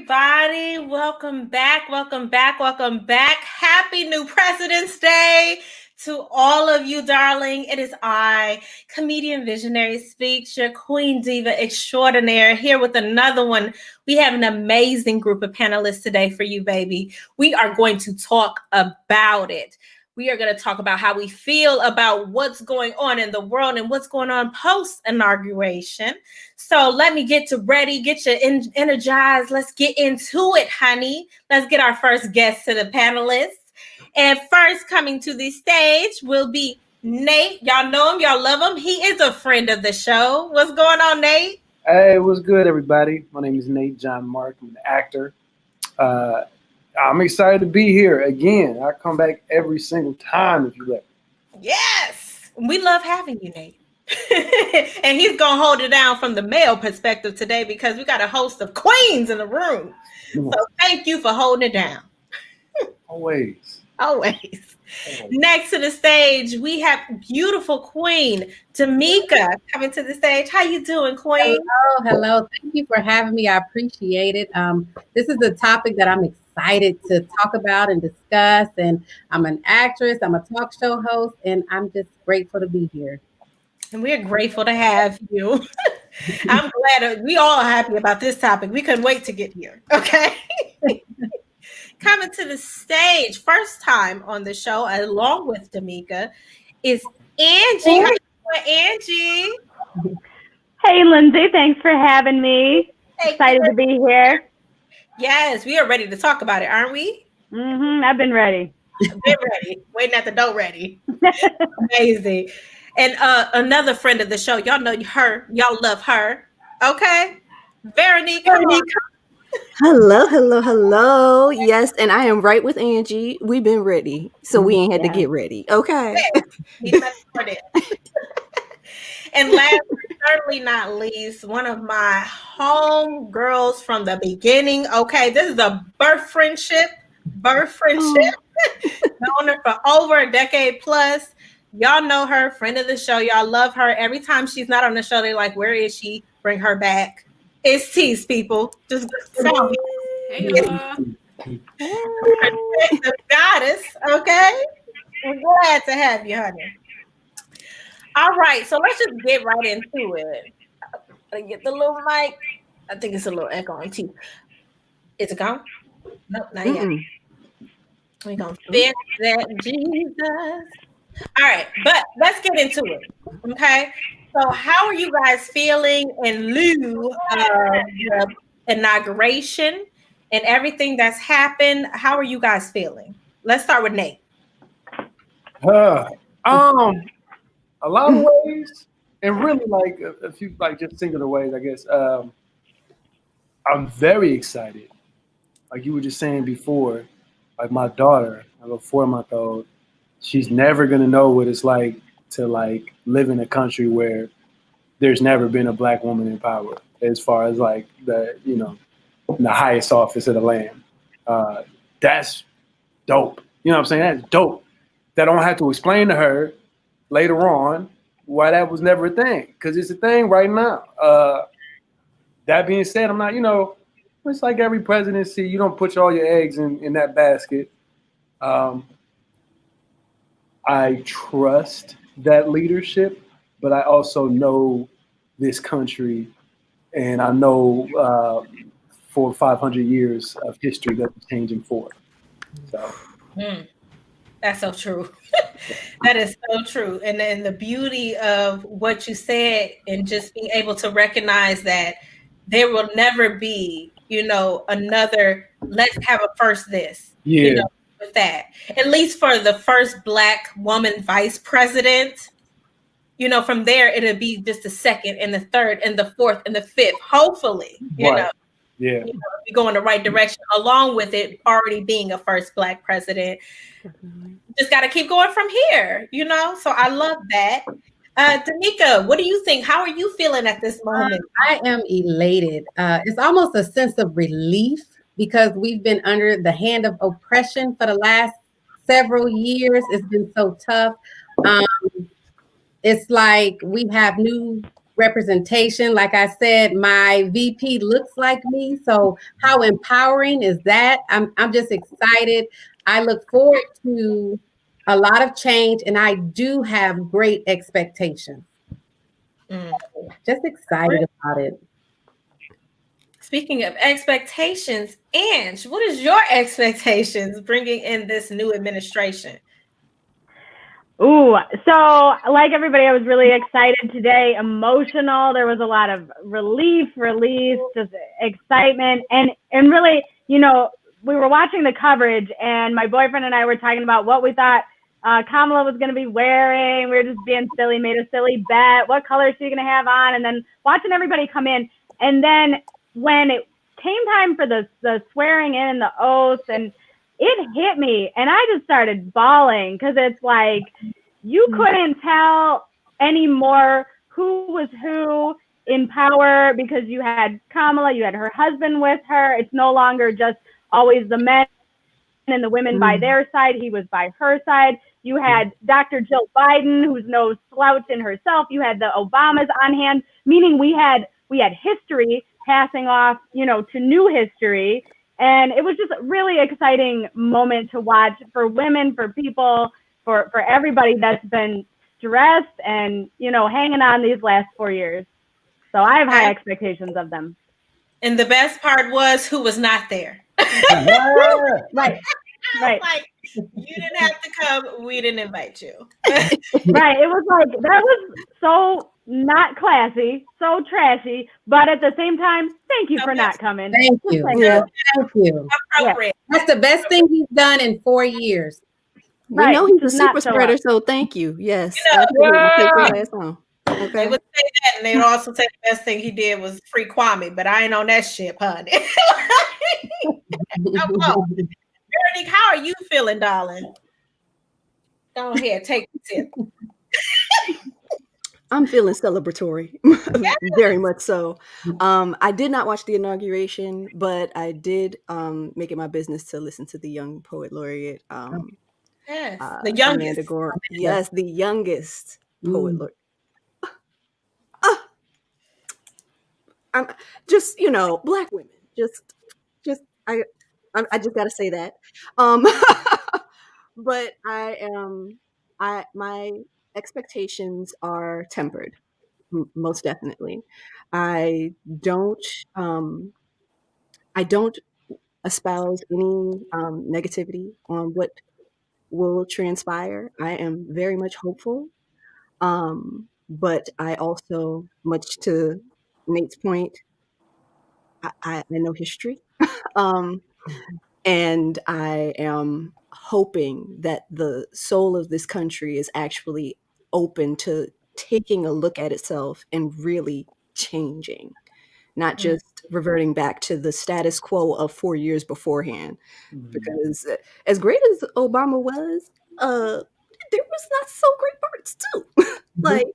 everybody. Welcome back. Welcome back. Welcome back. Happy New President's Day to all of you, darling. It is I, comedian visionary speaks, your queen diva extraordinaire, here with another one. We have an amazing group of panelists today for you, baby. We are going to talk about it. We are going to talk about how we feel about what's going on in the world and what's going on post-inauguration. So let me get ready, get you energized. Let's get into it, honey. Let's get our first guest to the panelists. And first coming to the stage will be Nate. Y'all know him, y'all love him. He is a friend of the show. What's going on, Nate? Hey, what's good, everybody? My name is Nate John Mark. I'm an actor. I'm excited to be here again. I come back every single time if you let me. Yes, we love having you, Nate. And he's gonna hold it down from the male perspective today because we got a host of queens in the room. So thank you for holding it down. Always. Next to the stage, we have beautiful Queen Tamika coming to the stage. How you doing, Queen? Hello. Thank you for having me. I appreciate it. This is a topic that I'm excited to talk about and discuss. And I'm an actress, I'm a talk show host, and I'm just grateful to be here. And we're grateful to have you. I'm glad we all are happy about this topic. We couldn't wait to get here. Okay. Coming to the stage, first time on the show, along with Tamika, is Angie. How you doing, Angie? Hey, Lindsay. Thanks for having me. Excited to be here. Yes, we are ready to talk about it, aren't we? I've been ready. Waiting at the door ready. Amazing. And another friend of the show, y'all know her, y'all love her. Okay. Veronique, come on. Hello. Yes, and I am right with Angie. We've been ready, so we ain't had to get ready. Okay. And last but certainly not least, one of my home girls from the beginning. Okay, this is a birth friendship. Known her for over a decade plus. Y'all know her, friend of the show. Y'all love her. Every time she's not on the show, they're like, where is she? Bring her back. It's Tease, people. Just follow me. Hey, the goddess, okay? We're glad to have you, honey. All right, so let's just get right into it. Get the little mic. I think it's a little echo on too. Is it gone? Nope, not yet. We're going to fix that, Jesus. All right, but let's get into it, okay? So how are you guys feeling in lieu of the inauguration and everything that's happened? How are you guys feeling? Let's start with Nate. A lot of ways, and really like a few, like just singular ways, I guess. I'm very excited. Like you were just saying before, like my daughter, I have a 4-month-old, she's never gonna know what it's like to like live in a country where there's never been a black woman in power, as far as like the the highest office of the land. That's dope. You know what I'm saying? That's dope. That I don't have to explain to her later on why that was never a thing, because it's a thing right now. That being said, I'm not, it's like every presidency, you don't put all your eggs in that basket. I trust that leadership, but I also know this country, and I know 400 or 500 years of history that is changing for. So. That's so true. That is so true. And then the beauty of what you said, and just being able to recognize that there will never be, another, let's have a first this, with that. At least for the first black woman vice president, from there, it'll be just the second and the third and the fourth and the fifth, hopefully, Yeah. we go in the right direction, along with it already being a first black president. Just got to keep going from here, so I love that. Tamika, what do you think? How are you feeling at this moment? I am elated. It's almost a sense of relief because we've been under the hand of oppression for the last several years. It's been so tough. It's like we have new representation. Like I said, my VP looks like me. So how empowering is that? I'm just excited. I look forward to a lot of change, and I do have great expectations. Just excited about it. Speaking of expectations, Ange, what is your expectations bringing in this new administration? Ooh, so like everybody, I was really excited today, emotional. There was a lot of relief, just excitement. And really, you know, we were watching the coverage and my boyfriend and I were talking about what we thought Kamala was going to be wearing. We were just being silly, made a silly bet. What color is she going to have on? And then watching everybody come in. And then when it came time for the swearing in and the oath, and it hit me and I just started bawling because it's like you couldn't tell anymore who was who in power because you had Kamala, you had her husband with her. It's no longer just always the men and the women by their side. He was by her side. You had Dr. Jill Biden, who's no slouch in herself. You had the Obamas on hand, meaning we had history passing off, you know, to new history. And it was just a really exciting moment to watch for women, for people, for everybody that's been stressed and, you know, hanging on these last 4 years. So I have high expectations of them. And the best part was who was not there. Right. Like, you didn't have to come. We didn't invite you. Right. It was like, that was so not classy, so trashy, but at the same time, thank you for not coming. Thank you. Thank you. Appropriate. That's the best thing he's done in 4 years. We know he's a super spreader, so thank you. Yes. Take your ass on. Okay. They would say that, and they would also say the best thing he did was free Kwame, but I ain't on that shit, honey. Veronique, how are you feeling, darling? Go ahead, take the tip. I'm feeling celebratory, very much so. I did not watch the inauguration, but I did make it my business to listen to the young poet laureate. Yes, the youngest. Amanda Gore. Yes, the youngest poet laureate. I'm just, you know, Black women. I just gotta say that. But my expectations are tempered, most definitely. I don't espouse any negativity on what will transpire. I am very much hopeful. But I also, much to Nate's point, I know history. And I am hoping that the soul of this country is actually open to taking a look at itself and really changing, not just reverting back to the status quo of 4 years beforehand. Because as great as Obama was, there was not so great parts too. Like,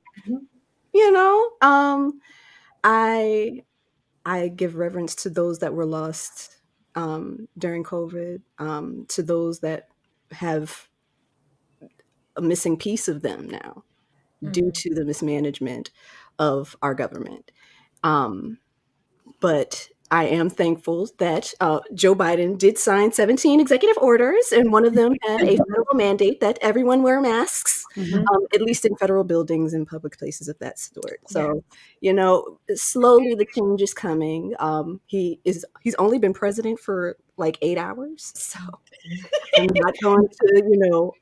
you know, I give reverence to those that were lost during COVID, to those that have a missing piece of them now due to the mismanagement of our government. But I am thankful that Joe Biden did sign 17 executive orders, and one of them had a federal mandate that everyone wear masks, at least in federal buildings and public places of that sort. So, you know, slowly the change is coming. He's only been president for like 8 hours, so I'm not going to,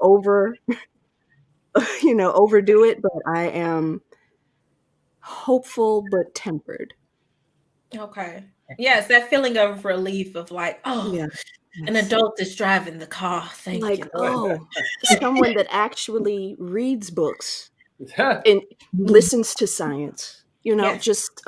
overdo it, but I am hopeful but tempered. Okay. Yes, that feeling of relief of like, an adult is driving the car. Thank you. Someone that actually reads books and listens to science. You know, just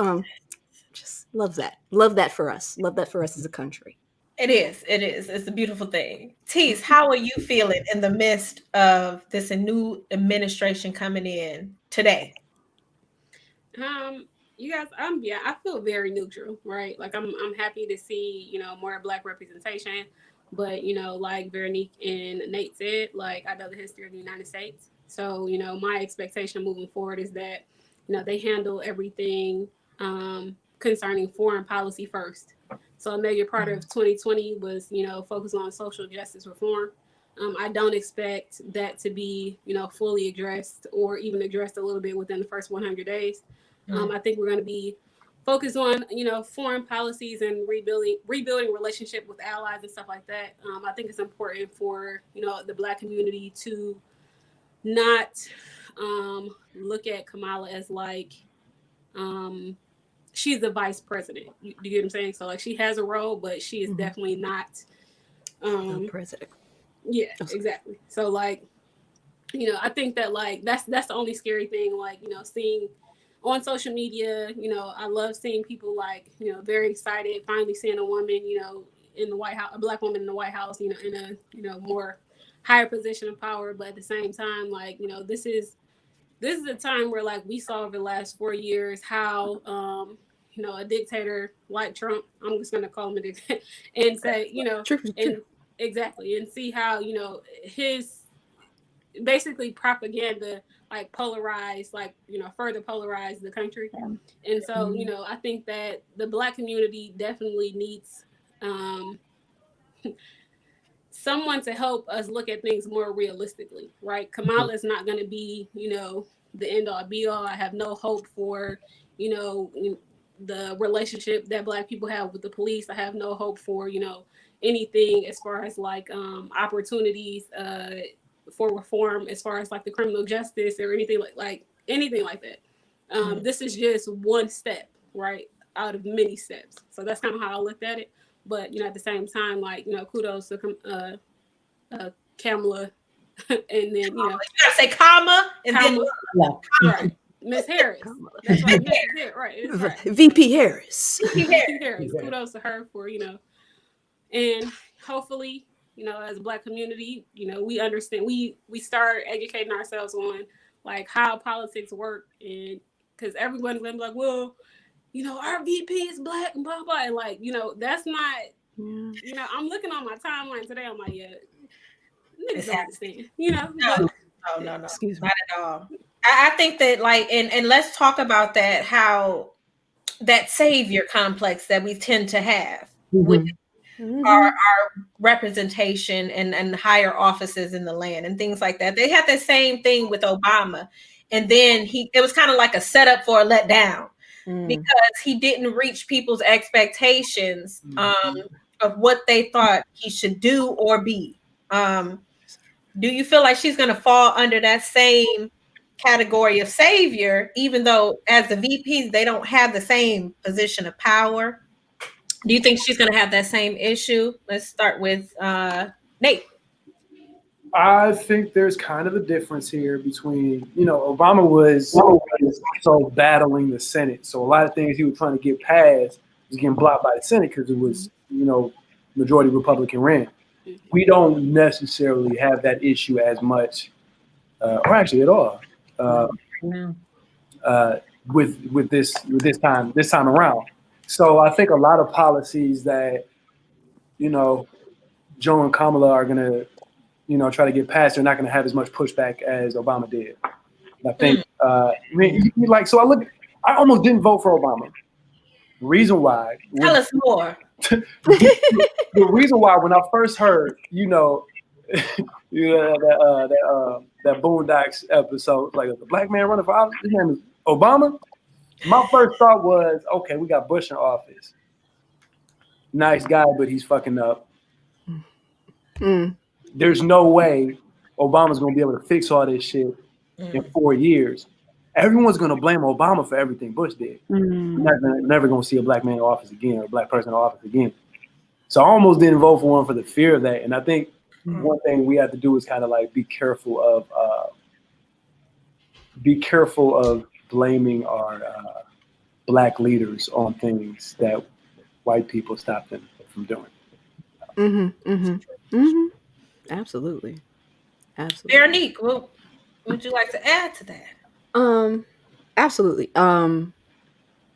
love that. Love that for us. Love that for us as a country. It is. It's a beautiful thing. Tease, how are you feeling in the midst of this new administration coming in today? You guys, I feel very neutral, right? Like I'm happy to see, more Black representation, but like Veronique and Nate said, like I know the history of the United States, so my expectation moving forward is that they handle everything concerning foreign policy first. So a major part of 2020 was, focus on social justice reform. I don't expect that to be, fully addressed or even addressed a little bit within the first 100 days. I think we're going to be focused on, foreign policies and rebuilding relationship with allies and stuff like that. I think it's important for, the Black community to not look at Kamala as like, she's the vice president. You get what I'm saying? So like she has a role, but she is definitely not The president. Yeah, exactly. So like, I think that like that's the only scary thing, like, seeing on social media, I love seeing people like, very excited, finally seeing a woman, in the White House, a Black woman in the White House, in a, more higher position of power. But at the same time, like, this is a time where like we saw over the last 4 years how a dictator like Trump, I'm just gonna call him a dictator, and say, and exactly, and see how, his basically propaganda like polarized, like, further polarized the country. And so, I think that the Black community definitely needs someone to help us look at things more realistically, right? Kamala is not going to be, the end all be all. I have no hope for, the relationship that Black people have with the police. I have no hope for, anything as far as like opportunities for reform, as far as like the criminal justice or anything like anything like that. This is just one step, right, out of many steps. So that's kind of how I looked at it. But at the same time, like, kudos to Kamala, and then you gotta say comma and Kamala, Yeah. right, Miss Harris. That's right, Miss Harris, right? It's right. VP Harris. VP Harris. Kudos to her for and hopefully, as a Black community, we understand. We start educating ourselves on like how politics work, and because everyone's gonna be like, well, our VP is Black and blah blah, and like, that's not. I'm looking on my timeline today. I'm like, yeah, niggas don't understand. No, Excuse me. not at all. I think that like, and let's talk about that, how that savior complex that we tend to have with our representation and higher offices in the land and things like that. They had the same thing with Obama. And then it was kind of like a setup for a letdown because he didn't reach people's expectations of what they thought he should do or be. Do you feel like she's going to fall under that same category of savior, even though as the VPs, they don't have the same position of power? Do you think she's going to have that same issue? Let's start with Nate. I think there's kind of a difference here between, Obama was so battling the Senate. So a lot of things he was trying to get passed was getting blocked by the Senate because it was, majority Republican ran. We don't necessarily have that issue as much, or actually at all, with this time around. So I think a lot of policies that, Joe and Kamala are gonna, try to get passed, they're not gonna have as much pushback as Obama did. I think, I almost didn't vote for Obama. The reason why. Tell us more. The reason why, when I first heard, that Boondocks episode, like the Black man running for office, his name is Obama. My first thought was, okay, we got Bush in office. Nice guy, but he's fucking up. There's no way Obama's going to be able to fix all this shit in 4 years. Everyone's going to blame Obama for everything Bush did. We're never going to see a Black man in office again or a Black person in office again. So I almost didn't vote for him for the fear of that. And I think one thing we have to do is kind of like be careful of blaming our Black leaders on things that white people stopped them from doing. Absolutely. Veronique, what would you like to add to that? Absolutely.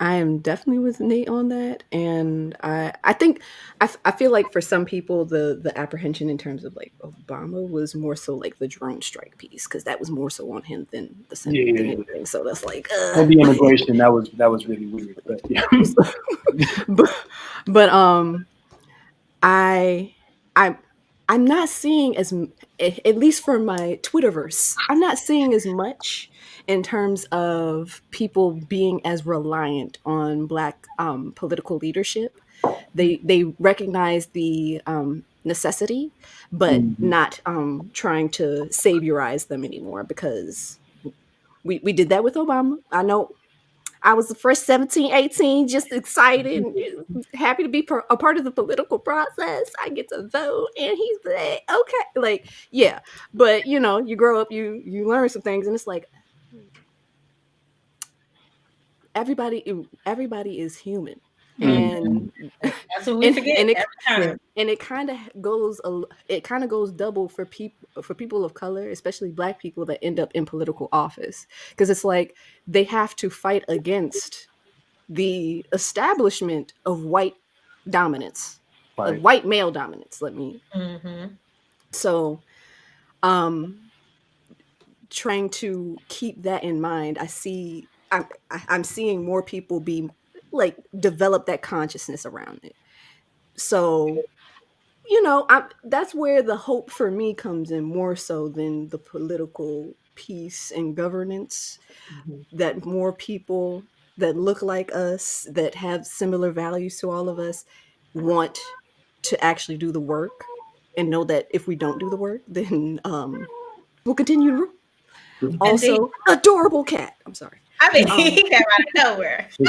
I am definitely with Nate on that, and I think I feel like for some people the apprehension in terms of like Obama was more so like the drone strike piece, because that was more so on him than than Yeah. anything. So that's like And the integration that was really weird, but yeah. but I I I'm not seeing at least for my Twitterverse, I'm not seeing as much in terms of people being as reliant on Black political leadership. They recognize the necessity, but Mhm. not trying to saviorize them anymore, because we did that with Obama. I know I was the first 17, 18, just excited and just happy to be a part of the political process. I get to vote, and he's like, okay, like, yeah. But you know, you grow up, you learn some things, and it's like everybody is human, Mhm. and That's what we and forget and it every time. and it kind of goes double for people of color, especially Black people that end up in political office, because it's like they have to fight against the establishment of white dominance, of Right. white male dominance. Mm-hmm. So um trying to keep that in mind, I'm seeing more people be like develop that consciousness around it. So that's where the hope for me comes in, more so than the political peace and governance, that more people that look like us, that have similar values to all of us, want to actually do the work, and know that if we don't do the work, then we'll continue to rule. Indeed. Also, adorable cat. I'm sorry. I mean, Um, he came out of nowhere. So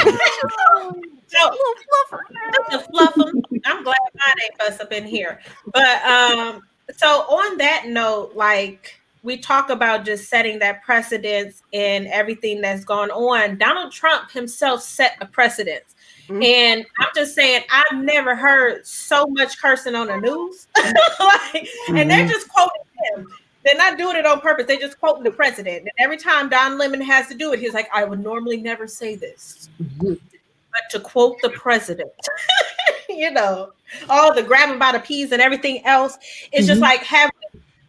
little fluffer. just to fluff them. I'm glad mine ain't bust up in here. But so on that note, like we talk about just setting that precedence in everything that's gone on. Donald Trump himself set a precedence. Mm, And I'm just saying, I've never heard so much cursing on the news. Like, and they're Mhm. just quoting him. They're not doing it on purpose. They're just quoting the president. And every time Don Lemon has to do it, he's like, I would normally never say this. But to quote the president, all the grab him by the peas and everything else, it's just like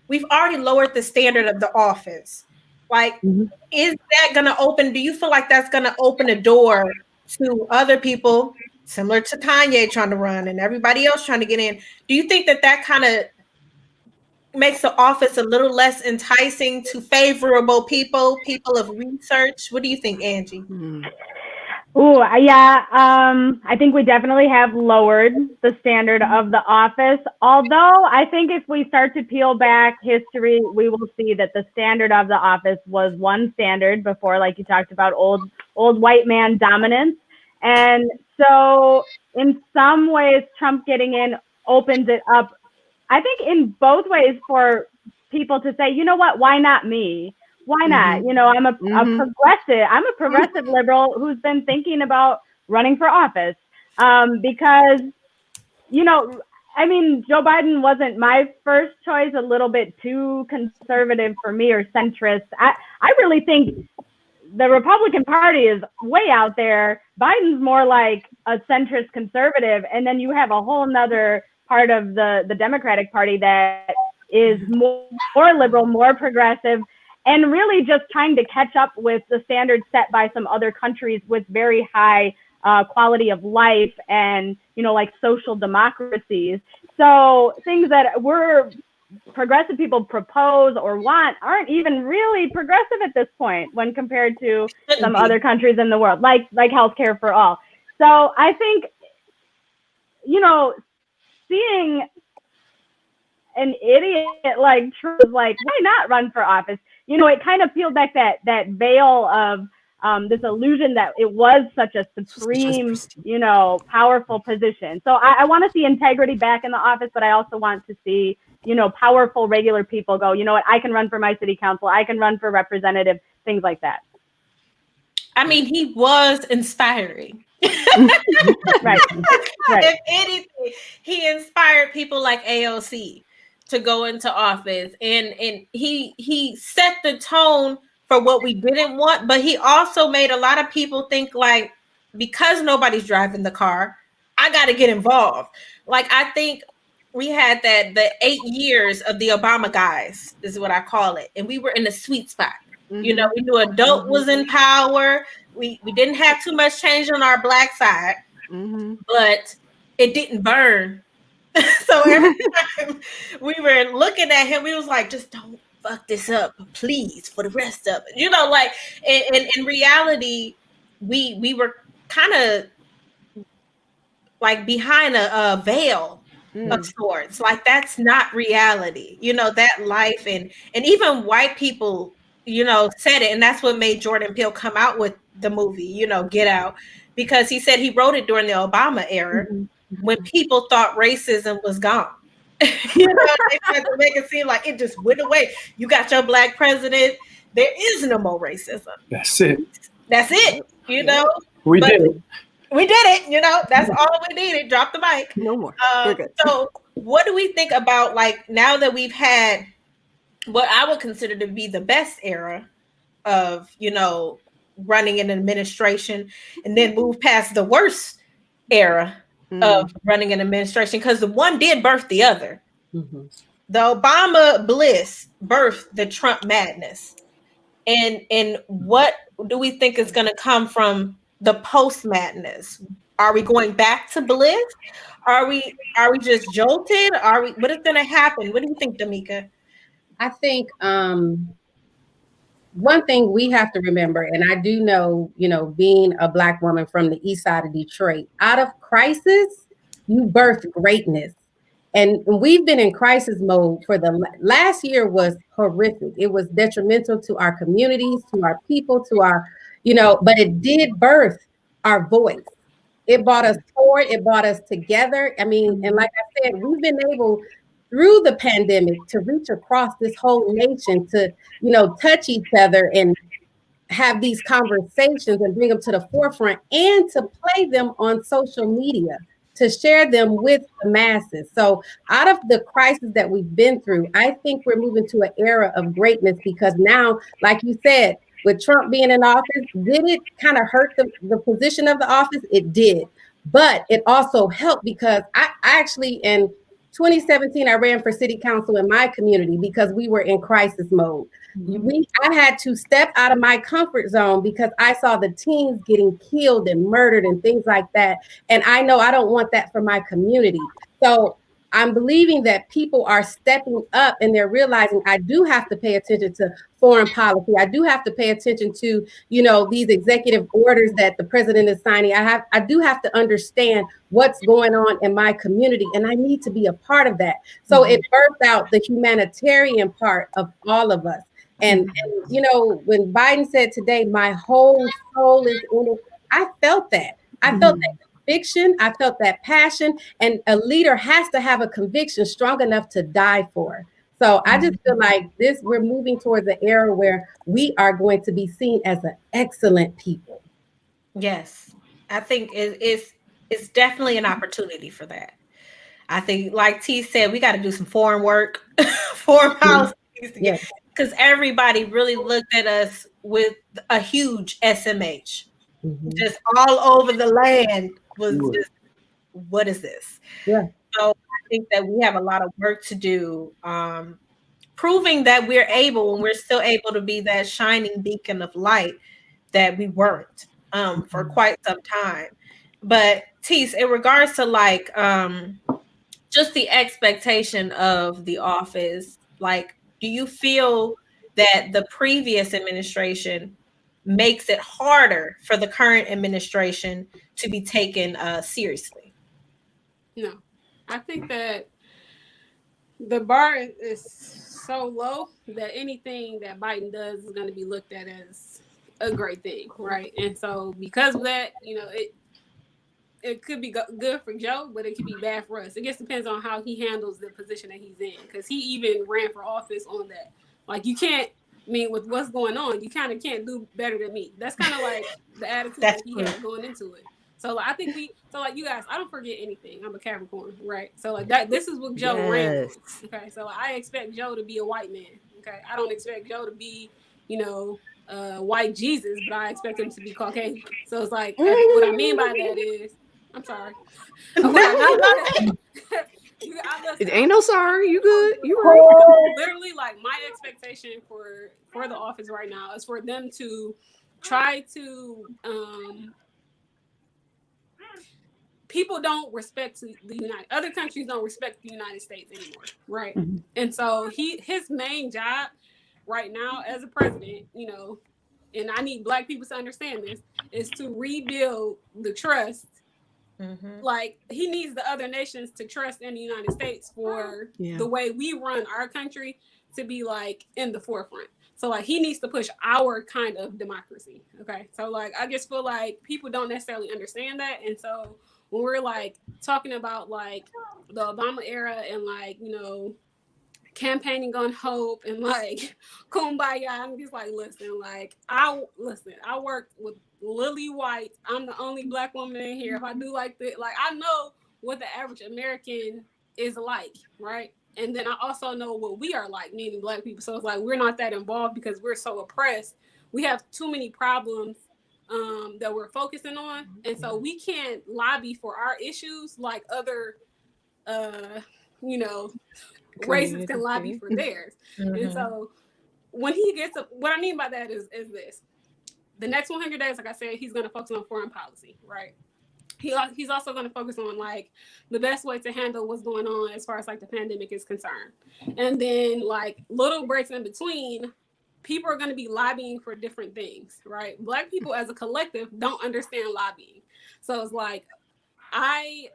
we've already lowered the standard of the office. Like, is that gonna open? Do you feel like that's gonna open a door to other people similar to Kanye trying to run and everybody else trying to get in? Do you think that kind of makes the office a little less enticing to favorable people of research? What do you think, Angie? mm, Ooh, yeah. I think we definitely have lowered the standard of the office. Although I think if we start to peel back history, we will see that the standard of the office was one standard before, like you talked about, old white man dominance. And so in some ways, Trump getting in opens it up, I think, in both ways, for people to say, you know what, why not me? Why not? mhm, I'm a mhm, progressive. I'm a progressive liberal who's been thinking about running for office, because, I mean, Joe Biden wasn't my first choice, a little bit too conservative for me, or centrist. I really think the Republican Party is way out there. Biden's more like a centrist conservative. And then you have a whole nother part of the Democratic Party that is more liberal, more progressive, and really just trying to catch up with the standards set by some other countries with very high quality of life and, like social democracies. So things that we're progressive people propose or want aren't even really progressive at this point when compared to Shouldn't some be. other countries in the world, like healthcare for all. So I think, seeing an idiot like Trump is like, why not run for office? It kind of peeled back that veil of this illusion that it was such a supreme, powerful position. So I want to see integrity back in the office, but I also want to see, powerful regular people go, you know what, I can run for my city council, I can run for representative, things like that. I mean, he was inspiring. Right. If anything, he inspired people like AOC to go into office, and he set the tone for what we didn't want, but he also made a lot of people think like, because nobody's driving the car, I got to get involved. Like, I think we had the 8 years of the Obama guys, is what I call it. And we were in the sweet spot. You know, we knew adult was in power. We didn't have too much change on our black side, but it didn't burn. So every time we were looking at him, we was like, just don't fuck this up, please, for the rest of it. You know, like in reality, we were kind of like behind a veil of sorts. Like, that's not reality. You know, that life and even white people, you know, said it, and that's what made Jordan Peele come out with the movie, you know, Get Out, because he said he wrote it during the Obama era when people thought racism was gone. You know, they tried to make it seem like it just went away. You got your black president. There is no more racism. That's it. That's it. You know, We did it. We did it. You know, that's all we needed. Drop the mic. No more. We're good. So, what do we think about, like, now that we've had what I would consider to be the best era of, you know, running an administration, and then move past the worst era of running an administration, because the one did birth the other. The Obama bliss birthed the Trump madness. And what do we think is going to come from the post madness? Are we going back to bliss? Are we just jolted? What is going to happen? What do you think, Damika? I think one thing we have to remember, and I do know, you know, being a Black woman from the east side of Detroit, out of crisis, you birth greatness. And we've been in crisis mode for the last year. Was horrific. It was detrimental to our communities, to our people, to our, you know, but it did birth our voice. It brought us forward. It brought us together. I mean, and like I said, we've been able through the pandemic to reach across this whole nation, to, you know, touch each other and have these conversations and bring them to the forefront, and to play them on social media, to share them with the masses. So out of the crisis that we've been through, I think we're moving to an era of greatness, because now, like you said, with Trump being in office, did it kind of hurt the position of the office? It did. But it also helped, because I actually, in 2017, I ran for city council in my community because we were in crisis mode. I had to step out of my comfort zone because I saw the teens getting killed and murdered and things like that. And I know I don't want that for my community. So I'm believing that people are stepping up, and they're realizing I do have to pay attention to foreign policy. I do have to pay attention to, you know, these executive orders that the president is signing. I do have to understand what's going on in my community, and I need to be a part of that. So it birthed out the humanitarian part of all of us. And you know, when Biden said today, my whole soul is in it, I felt that. I felt that conviction. I felt that passion. And a leader has to have a conviction strong enough to die for. So I just feel like we're moving towards an era where we are going to be seen as an excellent people. Yes, I think it's definitely an opportunity for that. I think, like T said, we got to do some foreign work, foreign policies, because everybody really looked at us with a huge SMH, just all over the land. Was just, what is this? Yeah. So I think that we have a lot of work to do, proving that we're able, and we're still able to be that shining beacon of light that we weren't for quite some time. But Tease, in regards to like just the expectation of the office, like, do you feel that the previous administration makes it harder for the current administration to be taken seriously? No, I think that the bar is so low that anything that Biden does is going to be looked at as a great thing, right? And so because of that, you know, it could be good for Joe, but it could be bad for us. It just depends on how he handles the position that he's in, because he even ran for office on that. Like, you can't, I mean, with what's going on, you kind of can't do better than me. That's kind of like the attitude that he had going into it. So like, I think like you guys, I don't forget anything. I'm a Capricorn, right? So like that, this is what Joe ran for. Okay, so I expect Joe to be a white man. Okay, I don't expect Joe to be, you know, white Jesus, but I expect him to be Caucasian. So it's like, what I mean by that is, I'm sorry. What I mean by that, It ain't no sorry. You good. You right. Literally, like, my expectation for the office right now is for them to try to people don't respect other countries don't respect the United States anymore, right? Mm-hmm. And so his main job right now as a president, you know, and I need Black people to understand this, is to rebuild the trust. Mm-hmm. Like, he needs the other nations to trust in the United States for the way we run our country to be like in the forefront. So like, he needs to push our kind of democracy. Okay. So like, I just feel like people don't necessarily understand that. And so when we're like talking about like the Obama era and like, you know, campaigning on hope and like kumbaya, I'm just like, listen, I worked with Lily White. I'm the only Black woman in here. If I do like that, like, I know what the average American is like, right? And then I also know what we are like, meaning Black people. So it's like, we're not that involved because we're so oppressed. We have too many problems that we're focusing on. And so we can't lobby for our issues like other, you know, races can lobby for theirs. Mm-hmm. And so when he gets up, what I mean by that is this. The next 100 days, like I said, he's going to focus on foreign policy, right? He's also going to focus on like the best way to handle what's going on as far as like the pandemic is concerned. And then like little breaks in between, people are going to be lobbying for different things, right? Black people as a collective don't understand lobbying. So it's like, I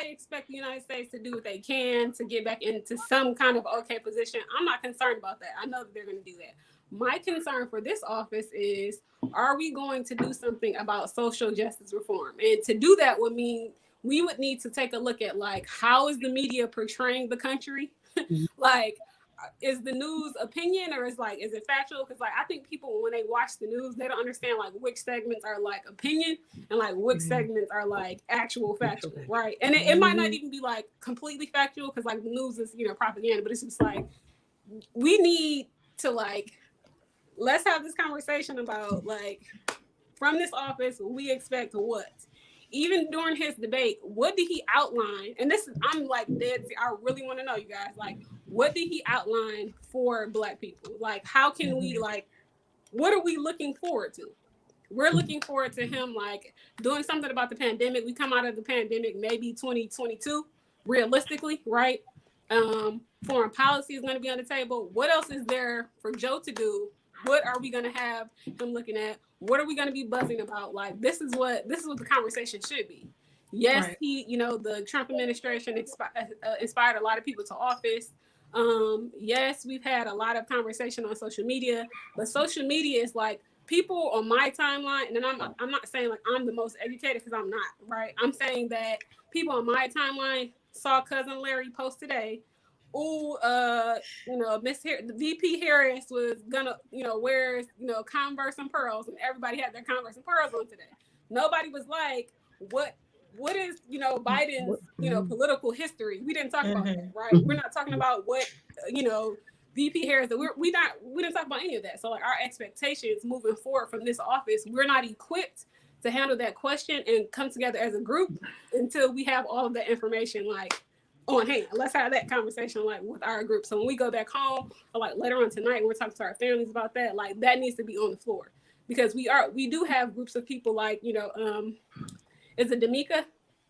expect the United States to do what they can to get back into some kind of okay position. I'm not concerned about that. I know that they're going to do that. My concern for this office is, are we going to do something about social justice reform? And to do that would mean we would need to take a look at like, how is the media portraying the country? Like, is the news opinion or is it factual? Because like, I think people, when they watch the news, they don't understand like which segments are like opinion and like which segments are like actual factual, right? And it might not even be like completely factual because like the news is, you know, propaganda, but it's just like, we need to like, let's have this conversation about like, from this office, we expect what? Even during his debate, what did he outline? And this is, I'm like dead. I really want to know, you guys, like, what did he outline for Black people? Like, how can we like, what are we looking forward to? We're looking forward to him like doing something about the pandemic. We come out of the pandemic maybe 2022, realistically, right? Foreign policy is going to be on the table. What else is there for Joe to do? What are we going to have him looking at? What are we going to be buzzing about? Like, this is what the conversation should be. Yes, right. You know, the Trump administration inspired a lot of people to office. Yes, we've had a lot of conversation on social media, but social media is like, people on my timeline, and then I'm not saying like I'm the most educated because I'm not, right? I'm saying that people on my timeline saw Cousin Larry post today, you know, the VP Harris was gonna, you know, wear, you know, Converse and pearls, and everybody had their Converse and pearls on today. Nobody was like, what is, you know, Biden's, you know, political history? We didn't talk about that, right? We're not talking about what, you know, VP Harris, we didn't talk about any of that. So like, our expectations moving forward from this office, we're not equipped to handle that question and come together as a group until we have all of that information like on hand. Let's have that conversation like with our group. So when we go back home or like later on tonight, we're talking to our families about that, like that needs to be on the floor because we do have groups of people like, you know, is it D'Amica?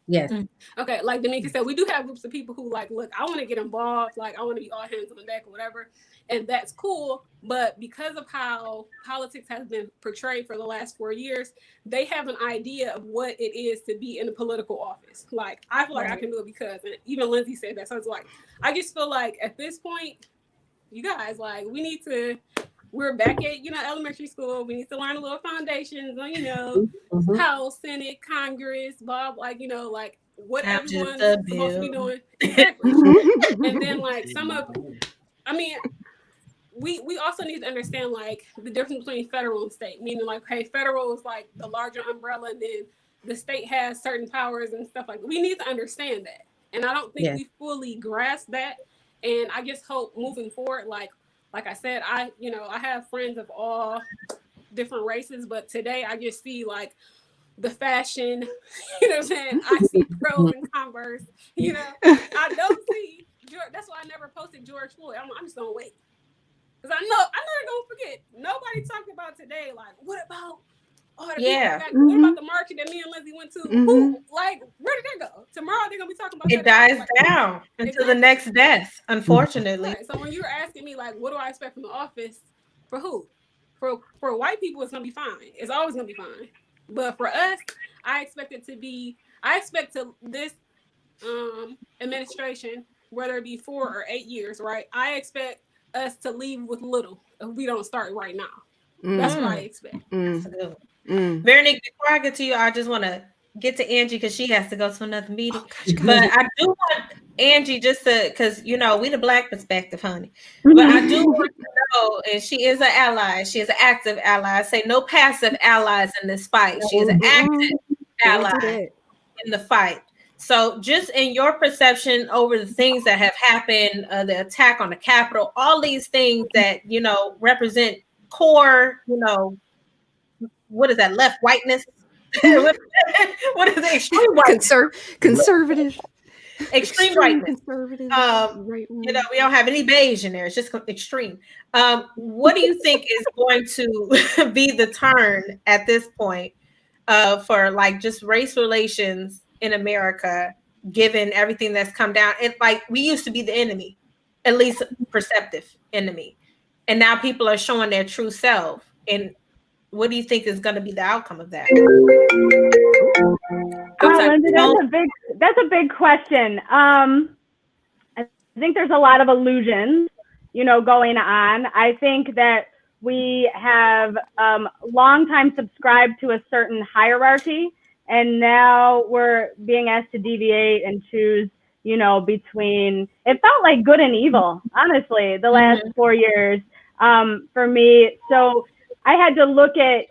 Yes. Okay, like D'Amica said, we do have groups of people who like, look, I want to get involved, like I want to be all hands on the deck or whatever, and that's cool. But because of how politics has been portrayed for the last 4 years, they have an idea of what it is to be in a political office. Like, I feel like I can do it because, and even Lindsay said that. So it's like, I just feel like at this point, you guys, like, we're back at, you know, elementary school. We need to learn a little foundations on, you know, House, Senate, Congress, Bob, like, you know, like what everyone's supposed to be doing. Exactly. And then like we also need to understand like the difference between federal and state, meaning like, hey, federal is like the larger umbrella, and then the state has certain powers and stuff like that. We need to understand that. And I don't think we fully grasp that. And I just hope moving forward, like like I said, I have friends of all different races, but today I just see like the fashion, you know what I'm saying? I see pros and Converse, I don't see George. That's why I never posted George Floyd. I'm just gonna wait. Because I know they're gonna forget. Nobody talked about today, like, what about all the people that what about the market that me and Lindsay went to? Who, like, where did that go? Tomorrow they're gonna be talking about it that. dies down until the next death, unfortunately. Right. So when you're asking me, like, what do I expect from the office? For who? For white people, it's gonna be fine. It's always gonna be fine. But for us, I expect this administration, whether it be 4 or 8 years, right? I expect us to leave with little if we don't start right now. That's what I expect. Veronique, before I get to you, I just want to get to Angie because she has to go to another meeting. But I do want Angie just to, because we the Black perspective, honey. But I do want to know, and she is an ally. She is an active ally. I say no passive allies in this fight. She is an active ally in the fight. So just in your perception over the things that have happened, the attack on the Capitol, all these things that, represent core, what is that, left whiteness? What is it? Extreme whiteness. Conservative. Extreme whiteness. Conservative. We don't have any beige in there. It's just extreme. What do you think is going to be the turn at this point for like just race relations in America, given everything that's come down? It's like we used to be the enemy, at least perceptive enemy. And now people are showing their true self. And what do you think is going to be the outcome of that? Lindsay, that's a big question. I think there's a lot of illusions, going on. I think that we have long time subscribed to a certain hierarchy, and now we're being asked to deviate and choose, between, it felt like good and evil, honestly, the last 4 years for me. So I had to look at,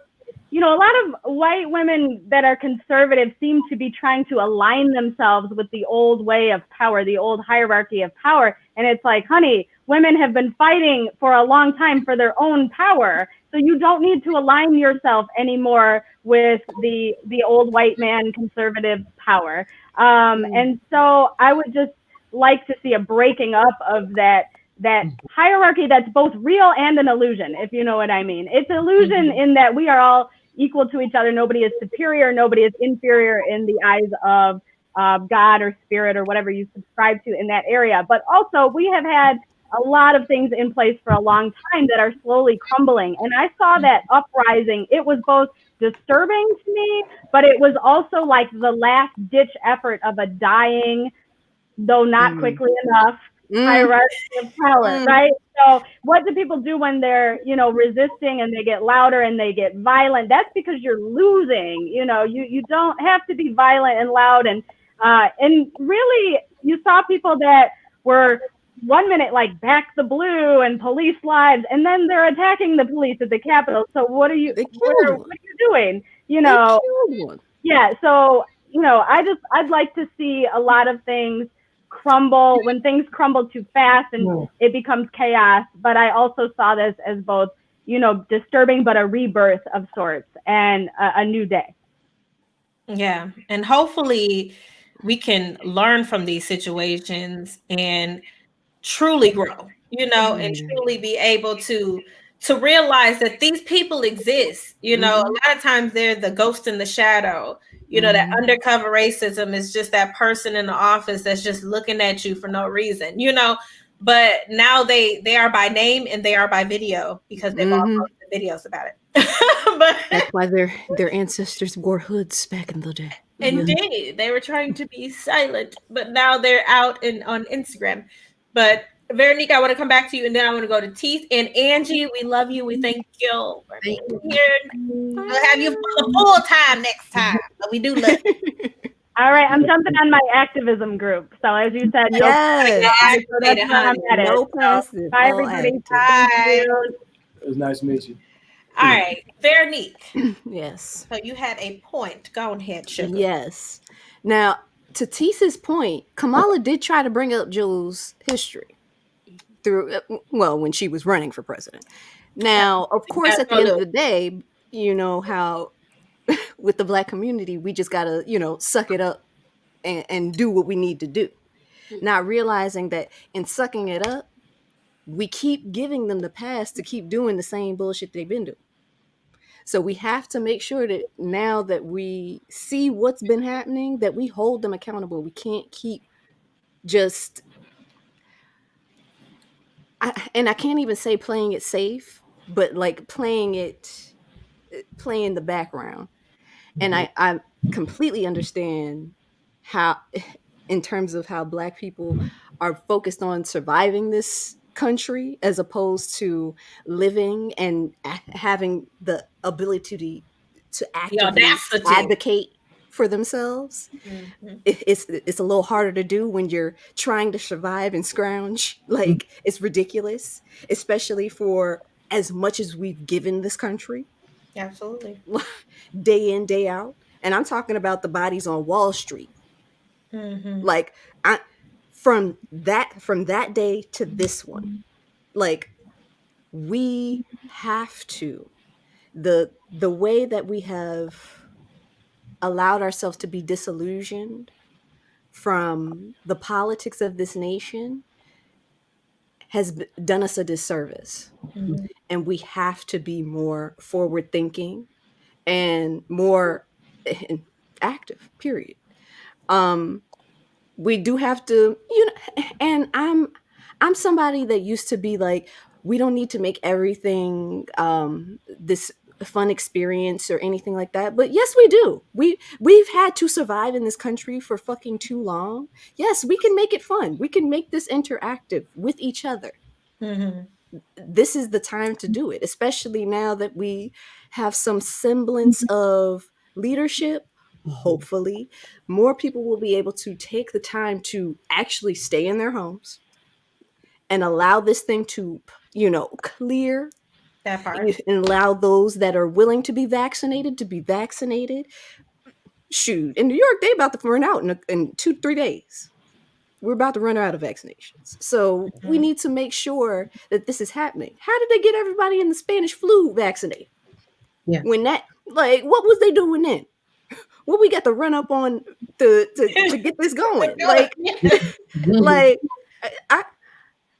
a lot of white women that are conservative seem to be trying to align themselves with the old way of power, the old hierarchy of power. And it's like, honey, women have been fighting for a long time for their own power. So you don't need to align yourself anymore with the old white man conservative power. And so I would just like to see a breaking up of that hierarchy that's both real and an illusion, if you know what I mean. It's an illusion in that we are all equal to each other. Nobody is superior. Nobody is inferior in the eyes of God or spirit or whatever you subscribe to in that area. But also we have had a lot of things in place for a long time that are slowly crumbling. And I saw that uprising. It was both disturbing to me, but it was also like the last ditch effort of a dying, though not quickly enough, hierarchy of power, right? So what do people do when they're, resisting and they get louder and they get violent? That's because you're losing. You don't have to be violent and loud. And really, you saw people that were 1 minute like back the blue and police lives, and then they're attacking the police at the Capitol. So what are you doing? Yeah. So I'd like to see a lot of things crumble when things crumble too fast and it becomes chaos. But I also saw this as both, disturbing, but a rebirth of sorts and a new day. Yeah. And hopefully we can learn from these situations and truly grow, and truly be able to realize that these people exist. A lot of times they're the ghost in the shadow. That undercover racism is just that person in the office that's just looking at you for no reason, but now they are by name and they are by video because they've all posted videos about it. But that's why their ancestors wore hoods back in the day. Indeed, they were trying to be silent, but now they're out on Instagram. But Veronique, I want to come back to you, and then I want to go to Teeth and Angie. We love you. We thank you for being here. We'll have you for the full time next time, but we do love you. All right, I'm jumping on my activism group. So as you said, yes, so that's where I'm at. No passive. Bye, everybody. Bye. It was nice to meet you. All right, Veronique. Yes. So you had a point. Go ahead, sugar. Yes. Now, to Teesa's point, Kamala did try to bring up Jules' history. through, well, when she was running for president. Now, of course, at the end of the day, you know how with the Black community, we just got to, you know, suck it up and do what we need to do. Not realizing that in sucking it up, we keep giving them the pass to keep doing the same bullshit they've been doing. So we have to make sure that now that we see what's been happening, that we hold them accountable. We can't keep just, and I can't even say playing it safe, but like playing the background. And I completely understand how, in terms of how Black people are focused on surviving this country as opposed to living and having the ability to actively advocate for themselves. Mm-hmm. It's a little harder to do when you're trying to survive and scrounge. Like, it's ridiculous, especially for as much as we've given this country. Absolutely. Day in, day out. And I'm talking about the bodies on Wall Street. Mm-hmm. Like, from that day to this one, like, we have to, the way that we have allowed ourselves to be disillusioned from the politics of this nation has done us a disservice. Mm-hmm. And we have to be more forward thinking and more active, period. We do have to, you know, and I'm somebody that used to be like, we don't need to make everything this fun experience or anything like that. But yes, we do. We've had to survive in this country for fucking too long. Yes, we can make it fun. We can make this interactive with each other. Mm-hmm. This is the time to do it, especially now that we have some semblance of leadership. Hopefully, more people will be able to take the time to actually stay in their homes and allow this thing to, you know, clear. That part. And allow those that are willing to be vaccinated to be vaccinated. Shoot, in New York, they about to run out in 2-3 days. We're about to run out of vaccinations. So we need to make sure that this is happening. How did they get everybody in the Spanish flu vaccinated? Yeah. When that, like, what was they doing then? What we got to run up on to get this going? Like, like I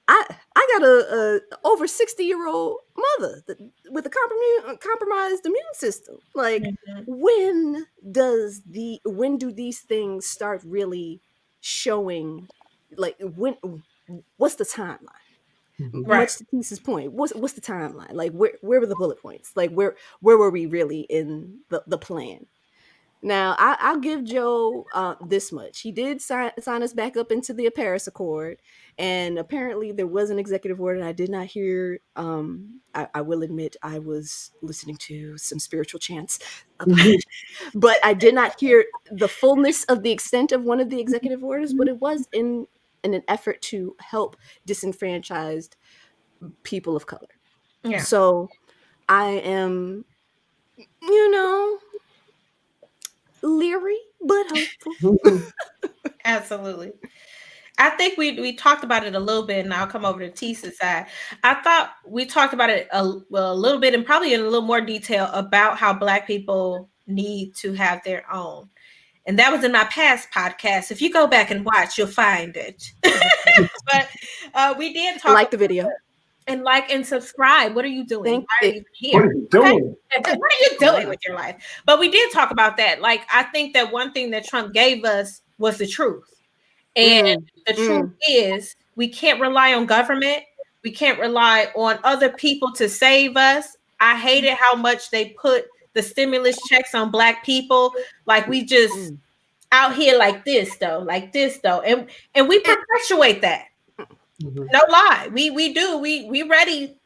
got a over 60-year-old mother with a compromised immune system. Like, when do these things start really showing? Like, what's the timeline? Right. Much to Keith's point, what's the timeline? Like, where were the bullet points? Like, where were we really in the plan? Now, I'll give Joe this much. He did sign us back up into the Paris Accord, and apparently there was an executive order. And I did not hear. I will admit I was listening to some spiritual chants, but I did not hear the fullness of the extent of one of the executive orders. But it was in an effort to help disenfranchised people of color. Yeah. So I am, you know, leery but hopeful. Absolutely. I think we talked about it a little bit, and I'll come over to Tisa's side. I thought we talked about it a little bit, and probably in a little more detail, about how Black people need to have their own. And that was in my past podcast. If you go back and watch, you'll find it. But we did talk. Like the video. And like and subscribe. What are you doing? Why are you here? What are you doing? Okay? What are you doing with your life? But we did talk about that. Like, I think that one thing that Trump gave us was the truth. And the truth is, we can't rely on government. We can't rely on other people to save us. I hated how much they put the stimulus checks on Black people. Like, we just out here like this though. And we perpetuate that. Mm-hmm. No lie, we do. We ready.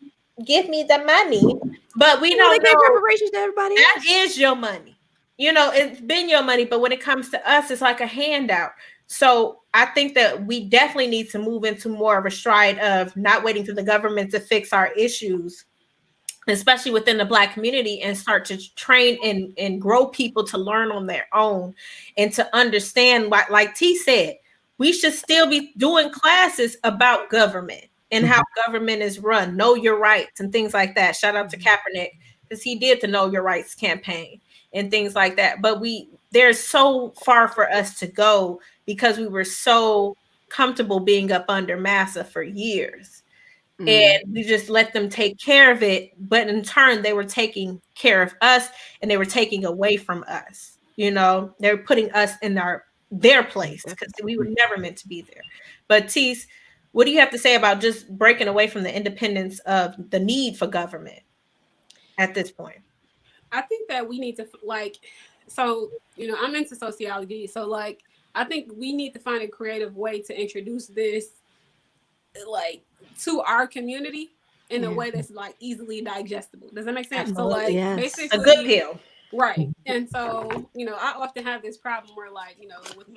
Give me the money, but we don't give reparations to everybody. That is your money. You know, it's been your money, but when it comes to us, it's like a handout. So I think that we definitely need to move into more of a stride of not waiting for the government to fix our issues, especially within the Black community, and start to train and grow people to learn on their own and to understand what, like T said, we should still be doing classes about government. and how government is run. Know your rights and things like that. Shout out to Kaepernick because he did the Know Your Rights campaign and things like that. But there's so far for us to go because we were so comfortable being up under massa for years. And we just let them take care of it. But in turn, they were taking care of us and they were taking away from us. You know, they're putting us in their place because we were never meant to be there. But Tease, what do you have to say about just breaking away from the independence of the need for government at this point? I think that we need to so I'm into sociology, so like I think we need to find a creative way to introduce this like to our community in a way that's like easily digestible. Does that make sense? Absolutely. So like basically a good pill. Right. And so, I often have this problem where like, with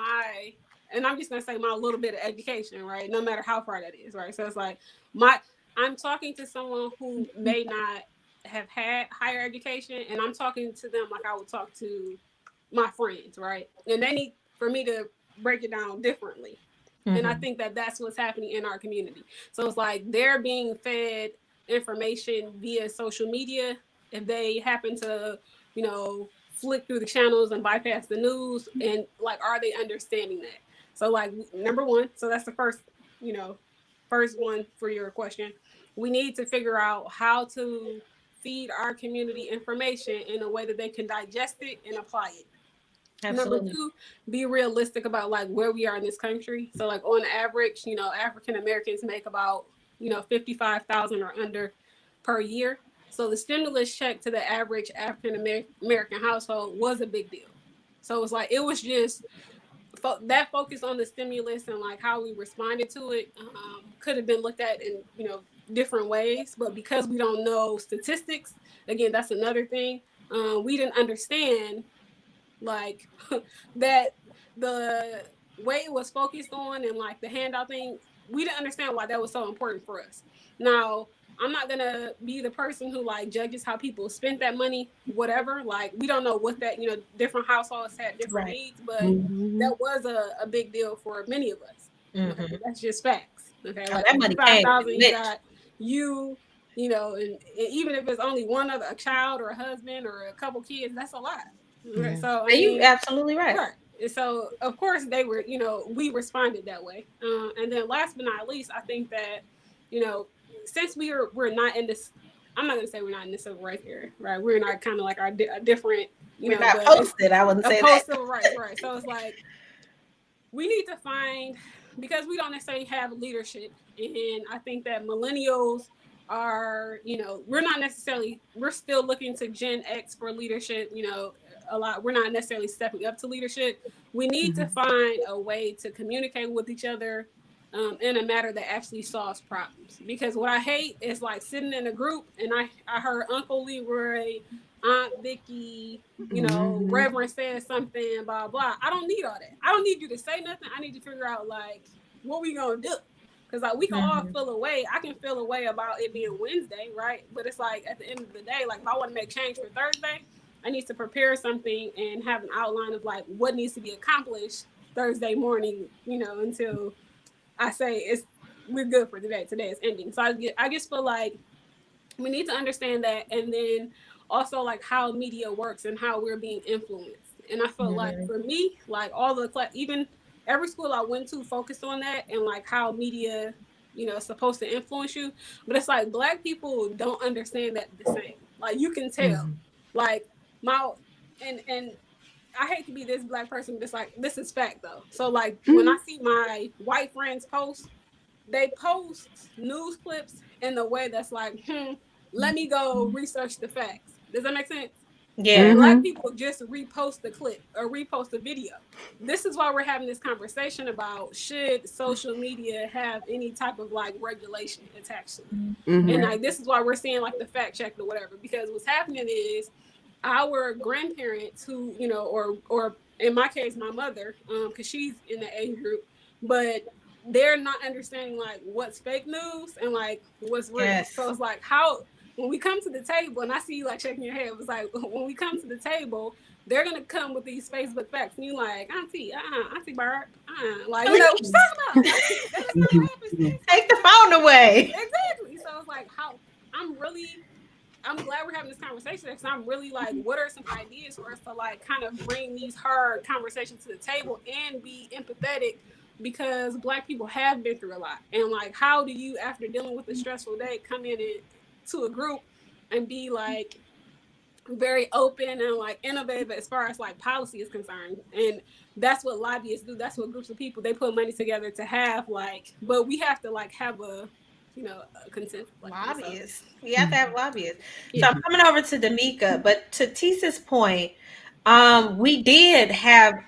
and I'm just gonna say my little bit of education, right? No matter how far that is, right? So it's like I'm talking to someone who may not have had higher education, and I'm talking to them like I would talk to my friends, right? And they need for me to break it down differently. Mm-hmm. And I think that that's what's happening in our community. So it's like they're being fed information via social media. If they happen to, flick through the channels and bypass the news, and like, are they understanding that? So like, number one, so that's the first one for your question. We need to figure out how to feed our community information in a way that they can digest it and apply it. Absolutely. Number two, be realistic about like where we are in this country. So like on average, African Americans make about, 55,000 or under per year. So the stimulus check to the average African American household was a big deal. So it's like, it was just that focus on the stimulus and like how we responded to it could have been looked at in, different ways. But because we don't know statistics, again, that's another thing. We didn't understand like that the way it was focused on and like the handout thing, we didn't understand why that was so important for us. Now, I'm not gonna be the person who like judges how people spent that money, whatever. Like we don't know what that, different households had different needs, but that was a big deal for many of us. Mm-hmm. Okay? That's just facts. Okay, like that money 5,000 you got and even if it's only a child or a husband or a couple kids, that's a lot. Yeah. So you're absolutely right. So of course they were, we responded that way. And then last but not least, I think that, since we're not in this, I'm not gonna say we're not in the civil rights era, right? We're not kind of like a different, we're not posted. I wouldn't say that. Civil rights, right? So it's like we need to find, because we don't necessarily have leadership, and I think that millennials are, we're still looking to Gen X for leadership, a lot. We're not necessarily stepping up to leadership. We need to find a way to communicate with each other in a manner that actually solves problems. Because what I hate is like sitting in a group and I heard Uncle Leroy, Aunt Vicky, Reverend said something, blah, blah. I don't need all that. I don't need you to say nothing. I need to figure out like, what we gonna do? Because like we can all feel away. I can feel away about it being Wednesday, right? But it's like at the end of the day, like if I want to make change for Thursday, I need to prepare something and have an outline of like what needs to be accomplished Thursday morning, until I say we're good for today. Today is ending. So I just feel like we need to understand that, and then also like how media works and how we're being influenced. And I feel like for me, like all the even every school I went to focused on that and like how media, is supposed to influence you. But it's like Black people don't understand that the same. Like you can tell, like and I hate to be this Black person, but it's like, this is fact though. So like when I see my white friends post, they post news clips in the way that's like, let me go research the facts. Does that make sense? Yeah. Black people just repost the clip or repost the video. This is why we're having this conversation about should social media have any type of like regulation attached to it. And like this is why we're seeing like the fact check or whatever, because what's happening is our grandparents who, or in my case, my mother, because she's in the age group, but they're not understanding like what's fake news and like what's real. Yes. So it's like when we come to the table, and I see you like shaking your head, it was like when we come to the table, they're gonna come with these Facebook facts, and you like, Auntie Bird, like, you know what you're talking about? That is not what happens. Take the phone away. Exactly. So it's like, I'm glad we're having this conversation because I'm really like, what are some ideas for us to like kind of bring these hard conversations to the table and be empathetic, because Black people have been through a lot. And like, how do you, after dealing with a stressful day, come in to a group and be like very open and like innovative as far as like policy is concerned? And that's what lobbyists do. That's what groups of people, they put money together to have like, but we have to like have a, you know, a consensus. Like Lobbyists. We have to have lobbyists. Yeah. So I'm coming over to Damika, but to Tisa's point, we did have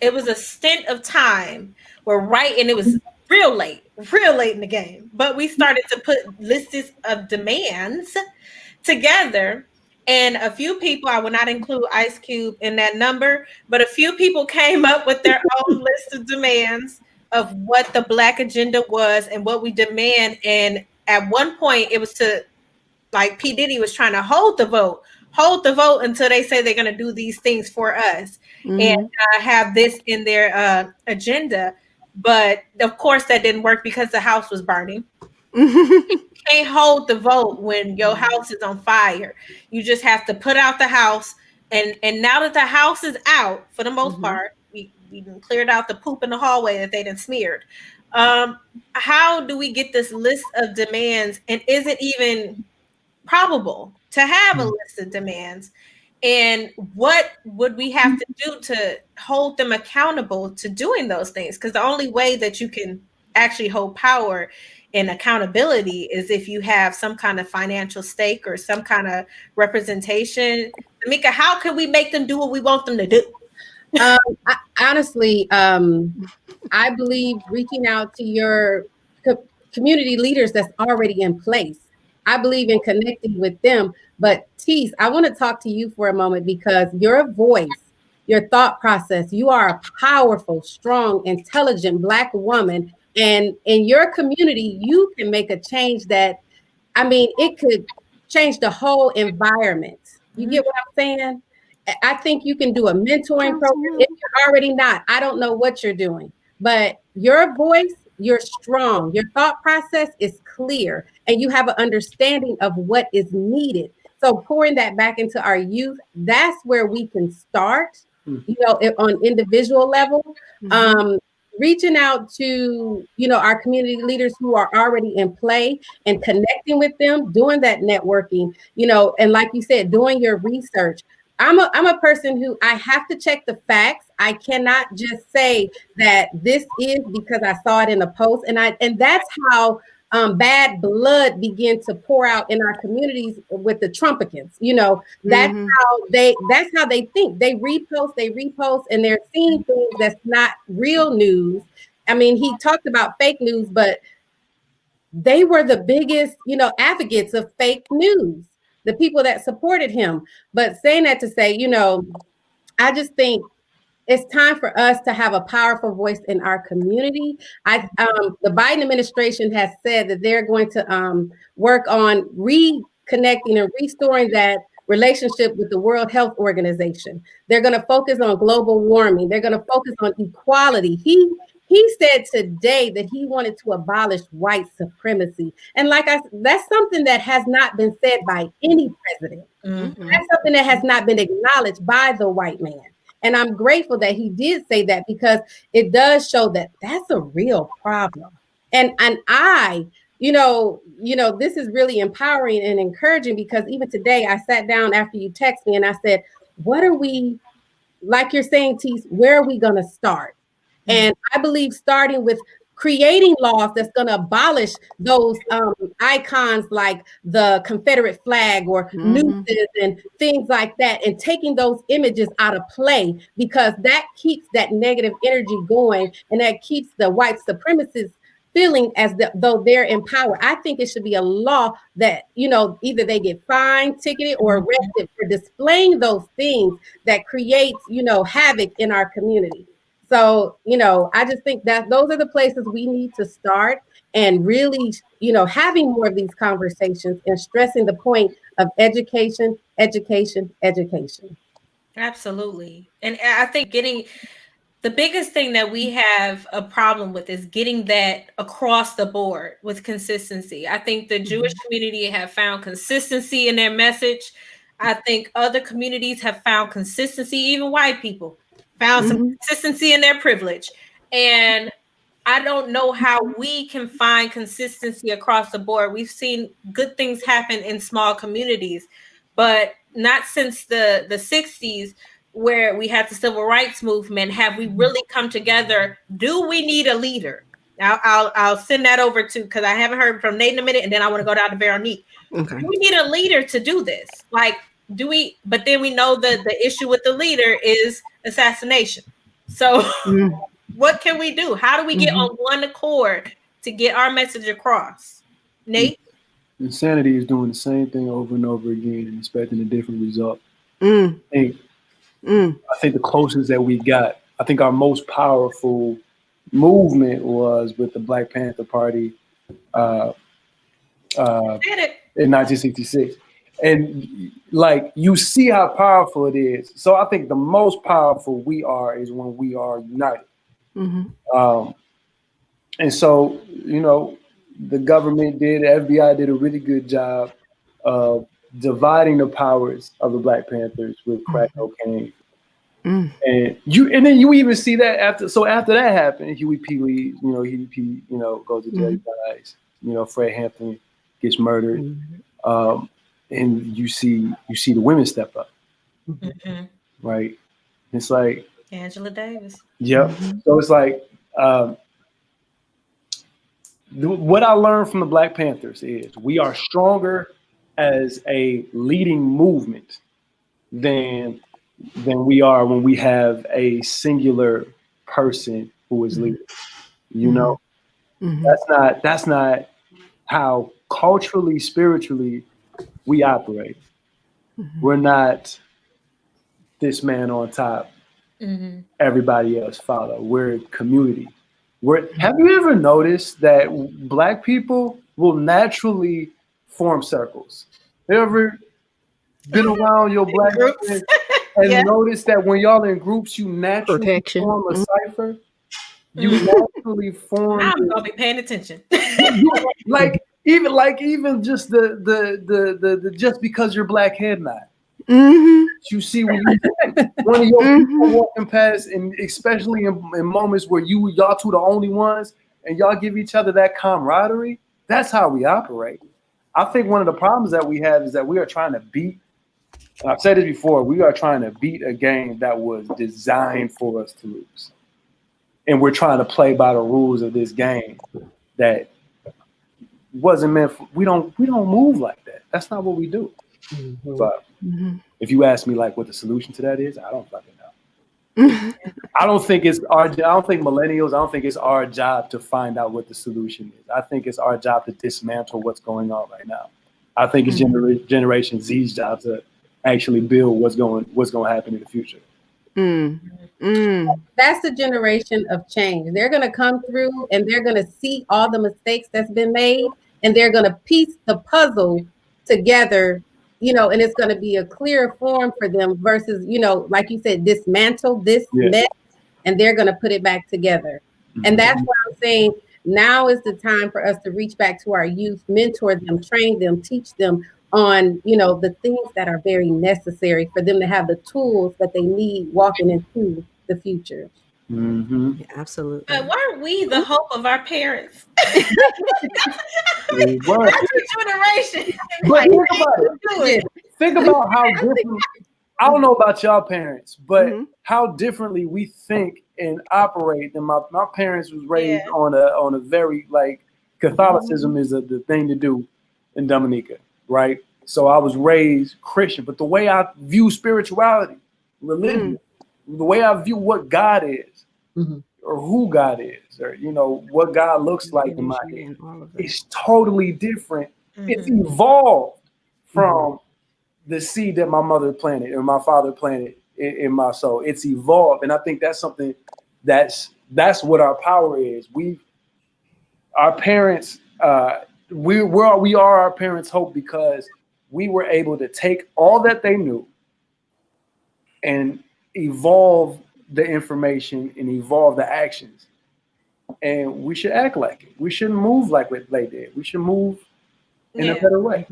it was a stint of time where and it was real late in the game, but we started to put lists of demands together. And a few people, I will not include Ice Cube in that number, but a few people came up with their own list of demands of what the Black agenda was and what we demand. And at one point, it was to, like, P. Diddy was trying to hold the vote until they say they're going to do these things for us and have this in their agenda. But of course, that didn't work because the house was burning. You can't hold the vote when your house is on fire. You just have to put out the house. And now that the house is out, for the most part, we cleared out the poop in the hallway that they done smeared. How do we get this list of demands? And is it even probable to have a list of demands? And what would we have to do to hold them accountable to doing those things? Because the only way that you can actually hold power and accountability is if you have some kind of financial stake or some kind of representation. Mika, how can we make them do what we want them to do? Honestly, I believe reaching out to your community leaders that's already in place. I believe in connecting with them. But Tease, I want to talk to you for a moment because your voice, your thought process, you are a powerful, strong, intelligent Black woman. And in your community, you can make a change that, I mean, it could change the whole environment. You get what I'm saying? I think you can do a mentoring program. If you're already not, I don't know what you're doing, but your voice, you're strong. Your thought process is clear and you have an understanding of what is needed. So pouring that back into our youth, that's where we can start, you know, on individual level. Reaching out to, you know, our community leaders who are already in play and connecting with them, doing that networking, you know, and like you said, doing your research. I'm a person who I have to check the facts. I cannot just say that this is because I saw it in a post, and that's how bad blood begin to pour out in our communities with the Trumpicans. You know, that's how they think. They repost, and they're seeing things that's not real news. I mean, he talked about fake news, but they were the biggest, you know, advocates of fake news, the people that supported him. But saying that to say, you know, I just think it's time for us to have a powerful voice in our community. The Biden administration has said that they're going to work on reconnecting and restoring that relationship with the World Health Organization. They're going to focus on global warming. They're going to focus on equality. He said today that he wanted to abolish white supremacy. And that's something that has not been said by any president. That's something that has not been acknowledged by the white man. And I'm grateful that he did say that because it does show that that's a real problem. And I, you know, this is really empowering and encouraging because even today I sat down after you text me and I said, what are we, like you're saying, Tease, where are we going to start? And I believe starting with creating laws that's going to abolish those icons like the Confederate flag or nooses and things like that, and taking those images out of play, because that keeps that negative energy going and that keeps the white supremacists feeling as though they're in power. I think it should be a law that, you know, either they get fined, ticketed, or arrested for displaying those things that creates, you know, havoc in our community. So, you know, I just think that those are the places we need to start and really, you know, having more of these conversations and stressing the point of education, education, education. Absolutely. And I think the biggest thing that we have a problem with is getting that across the board with consistency. I think the Jewish community have found consistency in their message. I think other communities have found consistency, even white people found some consistency in their privilege. And I don't know how we can find consistency across the board. We've seen good things happen in small communities, but not since the 60s where we had the civil rights movement have we really come together. Do we need a leader? I'll send that over to, because I haven't heard from Nate in a minute, and then I want to go down to Veronique. Okay. Do we need a leader to do this? Like, do we? But then we know that the issue with the leader is assassination. So what can we do? How do we get on one accord to get our message across? Nate? Insanity is doing the same thing over and over again and expecting a different result. Mm. I think the closest that we got, I think our most powerful movement was with the Black Panther Party in 1966. And like, you see how powerful it is. So I think the most powerful we are is when we are united. And so, you know, the government did, the FBI did a really good job of dividing the powers of the Black Panthers with crack cocaine. And then you even see that after that happened, Huey P. leaves, Huey P., goes to jail, dies, Fred Hampton gets murdered. And you see the women step up. Right. It's like Angela Davis. Yep. So it's like, what I learned from the Black Panthers is we are stronger as a leading movement than we are when we have a singular person who is leading. That's not how culturally, spiritually we operate. We're not this man on top, everybody else follow. We're a community. Have you ever noticed that Black people will naturally form circles? Have you ever been around your Black friends and noticed that when y'all in groups, you naturally form a cipher? You naturally form. I'm gonna be paying attention. even just the just because you're Black head nod. You see when one of your people walking past, and especially in moments where y'all two the only ones, and y'all give each other that camaraderie. That's how we operate. I think one of the problems that we have is that we are trying to beat. I've said this before. We are trying to beat a game that was designed for us to lose, and we're trying to play by the rules of this game that wasn't meant for. We don't move like that. That's not what we do. But if you ask me like what the solution to that is, I don't fucking know. I don't think millennials, I don't think it's our job to find out what the solution is. I think it's our job to dismantle what's going on right now. I think it's Generation Z's job to actually build what's going to happen in the future. That's the generation of change. They're going to come through and they're going to see all the mistakes that's been made, and they're going to piece the puzzle together, and it's going to be a clearer form for them versus, like you said, dismantle this mess, and they're going to put it back together. And that's what I'm saying. Now is the time for us to reach back to our youth, mentor them, train them, teach them on, the things that are very necessary for them to have the tools that they need walking into the future. Yeah, absolutely. But weren't we the hope of our parents? That's generation. But think about how different. I don't know about y'all parents, but how differently we think and operate. And my parents was raised on a very like Catholicism is the thing to do in Dominica, right? So I was raised Christian, but the way I view spirituality, religion, the way I view what God is, or who God is, or what God looks like in my head, it's totally different. It's evolved from the seed that my mother planted and my father planted in my soul. It's evolved, and I think that's something that's what our power is. Our parents, we are our parents' hope because we were able to take all that they knew and evolve the information and evolve the actions. And we should act like it. We shouldn't move like what they did. We should move in a better way.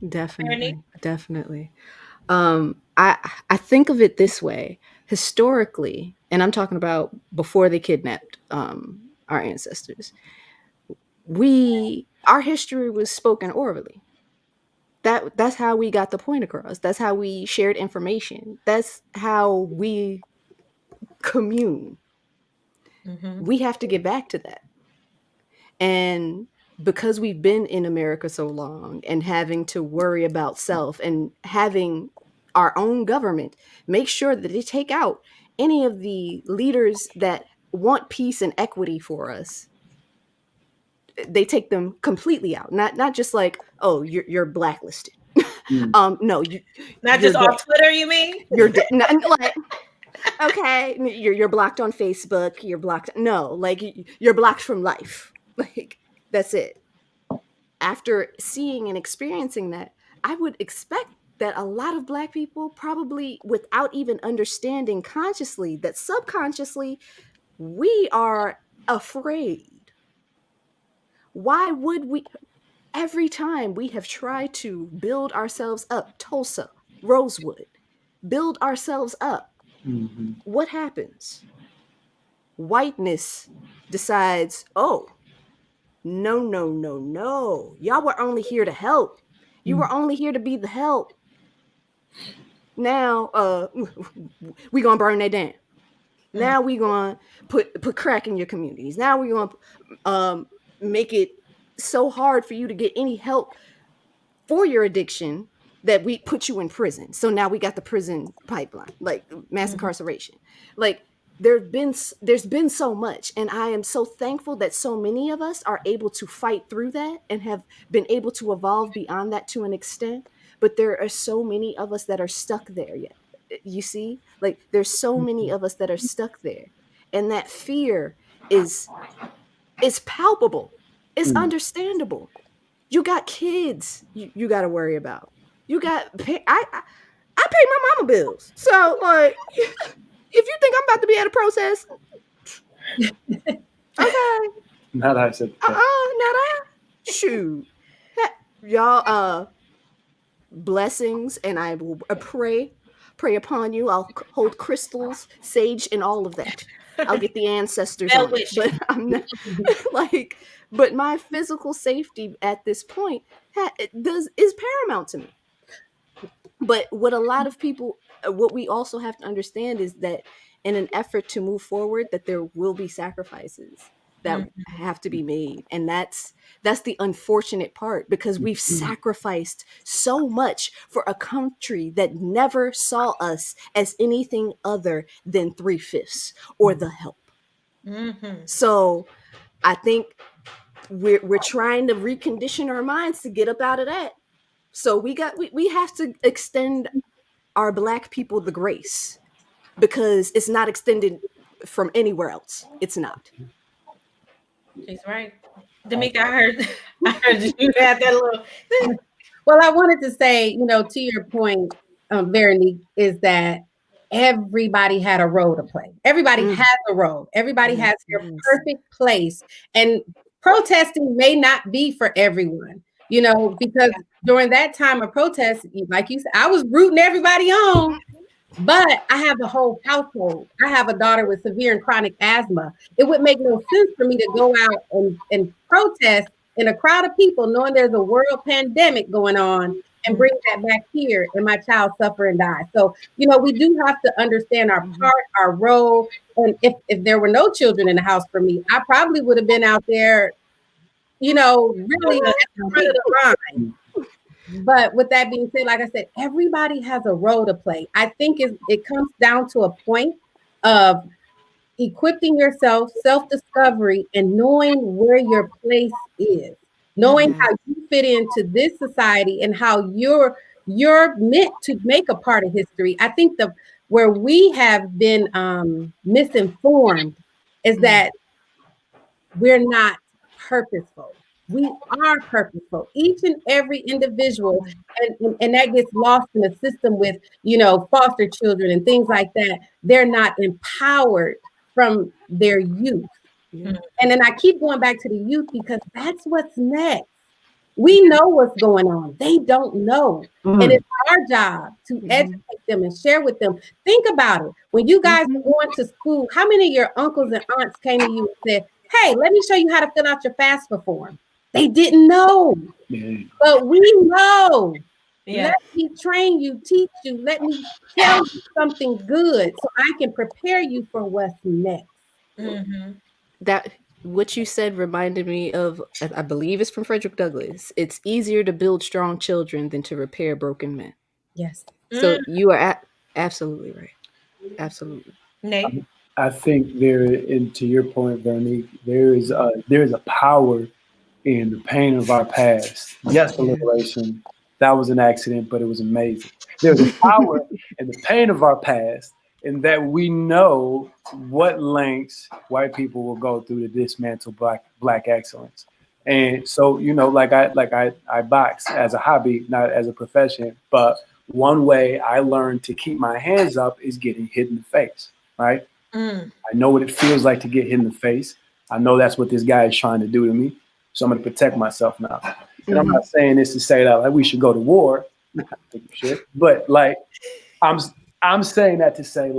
Definitely, definitely. I think of it this way historically, and I'm talking about before they kidnapped our ancestors. Our history was spoken orally. That's how we got the point across. That's how we shared information. That's how we commune. We have to get back to that. And because we've been in America so long and having to worry about self and having our own government make sure that they take out any of the leaders that want peace and equity for us, they take them completely out. Not just like, oh, you're blacklisted. No, not just off Twitter. You mean you're like, okay, you're blocked on Facebook. You're blocked. No, like you're blocked from life. Like that's it. After seeing and experiencing that, I would expect that a lot of Black people, probably without even understanding consciously, that subconsciously we are afraid. Why would we? Every time we have tried to build ourselves up, Tulsa, Rosewood, build ourselves up, what happens? Whiteness decides, oh, no. Y'all were only here to help. You were only here to be the help. Now, we gonna burn that down. Now we gonna put crack in your communities. Now we gonna make it so hard for you to get any help for your addiction that we put you in prison. So now we got the prison pipeline, like mass incarceration. Like there's been so much, and I am so thankful that so many of us are able to fight through that and have been able to evolve beyond that to an extent. But there are so many of us that are stuck there yet. You see, like there's so many of us that are stuck there, and that fear is palpable. It's understandable. You got kids you got to worry about. You got I pay my mama bills. So like, if you think I'm about to be at a protest, okay. Not I said. Not I. Shoot, y'all. Blessings, and I will pray upon you. I'll hold crystals, sage, and all of that. I'll get the ancestors on it, but I'm not like. But my physical safety at this point is paramount to me. But what a lot of people, what we also have to understand is that in an effort to move forward, that there will be sacrifices that have to be made, and that's the unfortunate part, because we've sacrificed so much for a country that never saw us as anything other than 3/5 or the help. So I think we're trying to recondition our minds to get up out of that. So we have to extend our Black people the grace, because it's not extended from anywhere else. It's not. She's right. D'Amica, I heard you had that little. Well, I wanted to say, to your point, Veronique, is that everybody had a role to play. Everybody has a role. Everybody has their perfect place. And protesting may not be for everyone, because during that time of protest, like you said, I was rooting everybody on. But I have a whole household. I have a daughter with severe and chronic asthma. It would make no sense for me to go out and protest in a crowd of people, knowing there's a world pandemic going on, and bring that back here and my child suffer and die. So, we do have to understand our part, our role. And if there were no children in the house for me, I probably would have been out there, really at the front of the line. But with that being said, like I said, everybody has a role to play. I think it comes down to a point of equipping yourself, self-discovery, and knowing where your place is, knowing how you fit into this society and how you're meant to make a part of history. I think where we have been misinformed is that we're not purposeful. We are purposeful, each and every individual, and that gets lost in the system with, foster children and things like that. They're not empowered from their youth. Yeah. And then I keep going back to the youth because that's what's next. We know what's going on. They don't know. And it's our job to educate them and share with them. Think about it. When you guys were going to school, how many of your uncles and aunts came to you and said, hey, let me show you how to fill out your FAFSA form? They didn't know. But we know. Yeah. Let me train you, teach you. Let me tell you something good so I can prepare you for what's next. That what you said reminded me of, I believe it's from Frederick Douglass. It's easier to build strong children than to repair broken men. Yes. So you are absolutely right. Absolutely. Nate? I think and to your point, Veronique, there is a power in the pain of our past. Yes, alliteration. That was an accident, but it was amazing. There's a power in the pain of our past, in that we know what lengths white people will go through to dismantle black excellence. And so, like I box as a hobby, not as a profession. But one way I learned to keep my hands up is getting hit in the face. Right? I know what it feels like to get hit in the face. I know that's what this guy is trying to do to me. So I'm going to protect myself now. And I'm not saying this to say that we should go to war. I think we should. But I'm saying that to say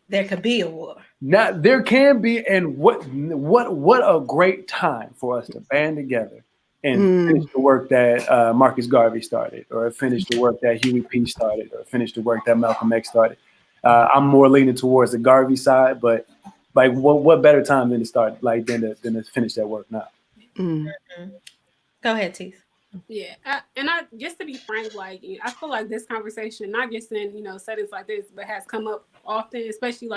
there could be a war. There can be, and what a great time for us to band together and finish the work that Marcus Garvey started, or finish the work that Huey P. started, or finish the work that Malcolm X started. I'm more leaning towards the Garvey side, but what better time than to start than to finish that work now? Go ahead, Tees. Yeah, and just to be frank, I feel like this conversation, not just in settings like this, but has come up often, especially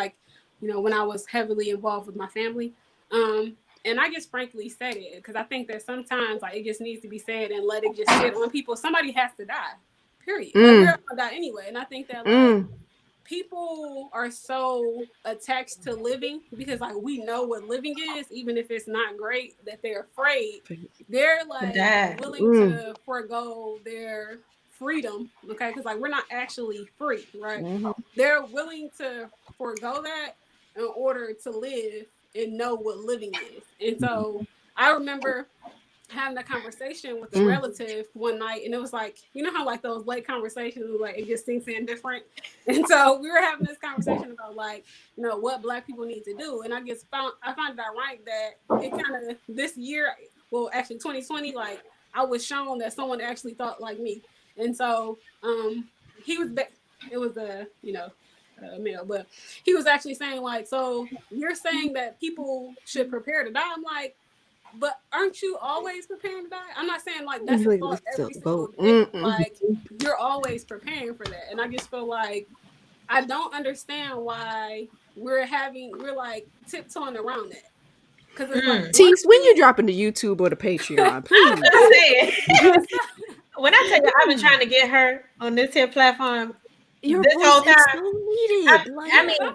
when I was heavily involved with my family. And I just frankly said it because I think that sometimes it just needs to be said and let it just sit on people. Somebody has to die, period. We're all gonna die anyway, and I think that people are so attached to living because we know what living is, even if it's not great, that they're afraid. They're willing to forego their freedom, okay? Because we're not actually free, right? They're willing to forego that in order to live and know what living is. And so I remember having a conversation with a relative one night, and it was how those late conversations, it just sinks in different. And so we were having this conversation about what Black people need to do, and I found it ironic that it kind of this year, well actually 2020, I was shown that someone actually thought like me, and so he was it was a male, but he was actually saying so you're saying that people should prepare to die. I'm like, but aren't you always preparing to die? I'm not saying that's a thought every single day. You're always preparing for that. And I just feel I don't understand why we're tiptoeing around that. Because Tease, when you dropping the YouTube or the Patreon, please. When I tell you I've been trying to get her on this here platform Your this whole time. So needed. I mean, y'all,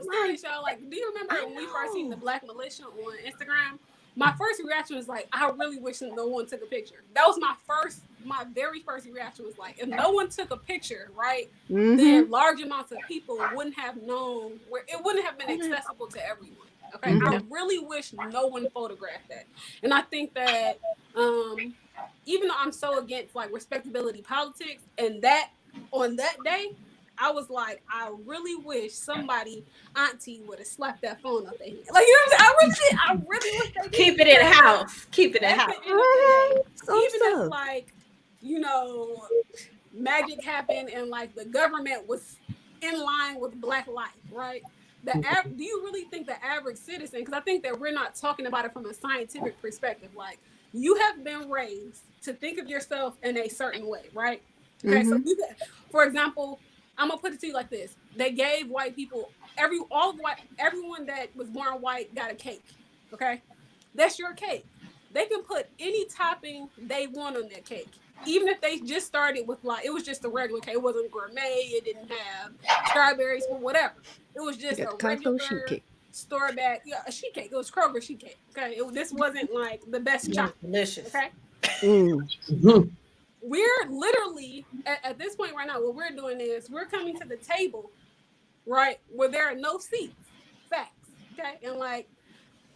do you remember when we first seen the Black Militia on Instagram? My first reaction was I really wish no one took a picture. That was my very first reaction was if no one took a picture, right, then large amounts of people wouldn't have known where it wouldn't have been accessible to everyone. Okay, I really wish no one photographed that, and I think that even though I'm so against respectability politics, and that on that day, I was I really wish somebody auntie would have slapped that phone up their hand. You know what I'm saying? I really wish they did. Keep it in house. Keep it in house. Even if magic happened and the government was in line with Black life, right? Do you really think the average citizen? Because I think that we're not talking about it from a scientific perspective. You have been raised to think of yourself in a certain way, right? Okay, so for example, I'm gonna put it to you like this: they gave white people everyone that was born white got a cake. Okay, that's your cake. They can put any topping they want on their cake, even if they just started with it was just a regular cake. It wasn't gourmet. It didn't have strawberries or whatever. It was just a regular store bag, a sheet cake. It was Kroger sheet cake. Okay, this wasn't the best chocolate. Delicious. Okay, We're literally at this point right now, what we're doing is we're coming to the table, right, where there are no seats. Facts. Okay. And like,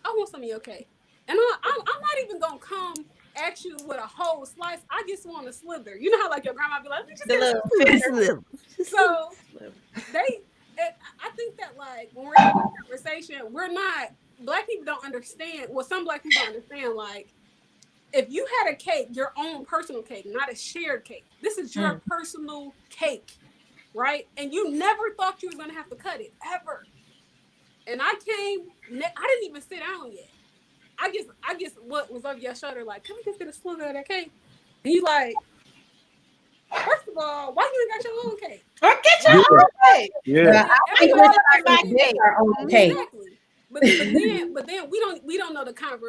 I want some of your cake. And I'm not even gonna come at you with a whole slice. I just want a slither. You know how like your grandma be like, let me just get a slither. So I think that like when we're having a conversation, we're not, Black people don't understand. Well, some Black people don't understand, like, if you had a cake, your own personal cake, not a shared cake. This is your personal cake, right? And you never thought you was gonna have to cut it ever. And I didn't even sit down yet. I guess what was over your shoulder, like, can we just get a slither of that cake? And you like, first of all, why you ain't got your own cake? Or get your own cake. Yeah. I think we're get our own cake. Exactly. But then we don't know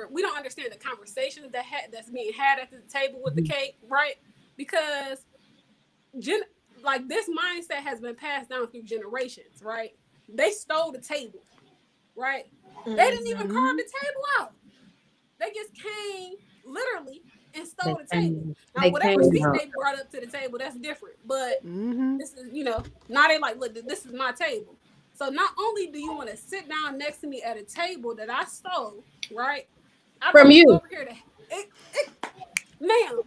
we don't understand the conversations that's being had at the table with the cake, right? Because like this mindset has been passed down through generations, right? They stole the table, right? They didn't even carve the table out. They just came literally and stole the table. Now, whatever seat they brought up to the table, that's different. But this is, now they like, look, this is my table. So not only do you want to sit down next to me at a table that I stole, right? From you. Over here ma'am.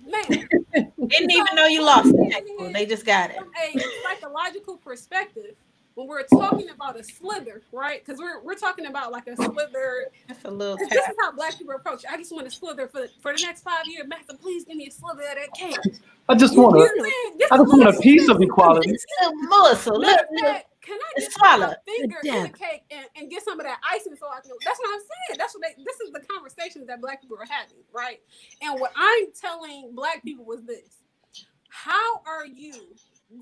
Didn't even know you lost it. They just got it. From a psychological perspective, when we're talking about a slither, right? Because we're talking about like a slither. That's a little. This is how Black people approach it. I just want a slither for the next 5 years. Master, please give me a slither of that cake. I just want a piece of equality. Can I just put my finger in the cake and get some of that icing so I can? That's what I'm saying. This is the conversations that Black people are having, right? And what I'm telling Black people was this: how are you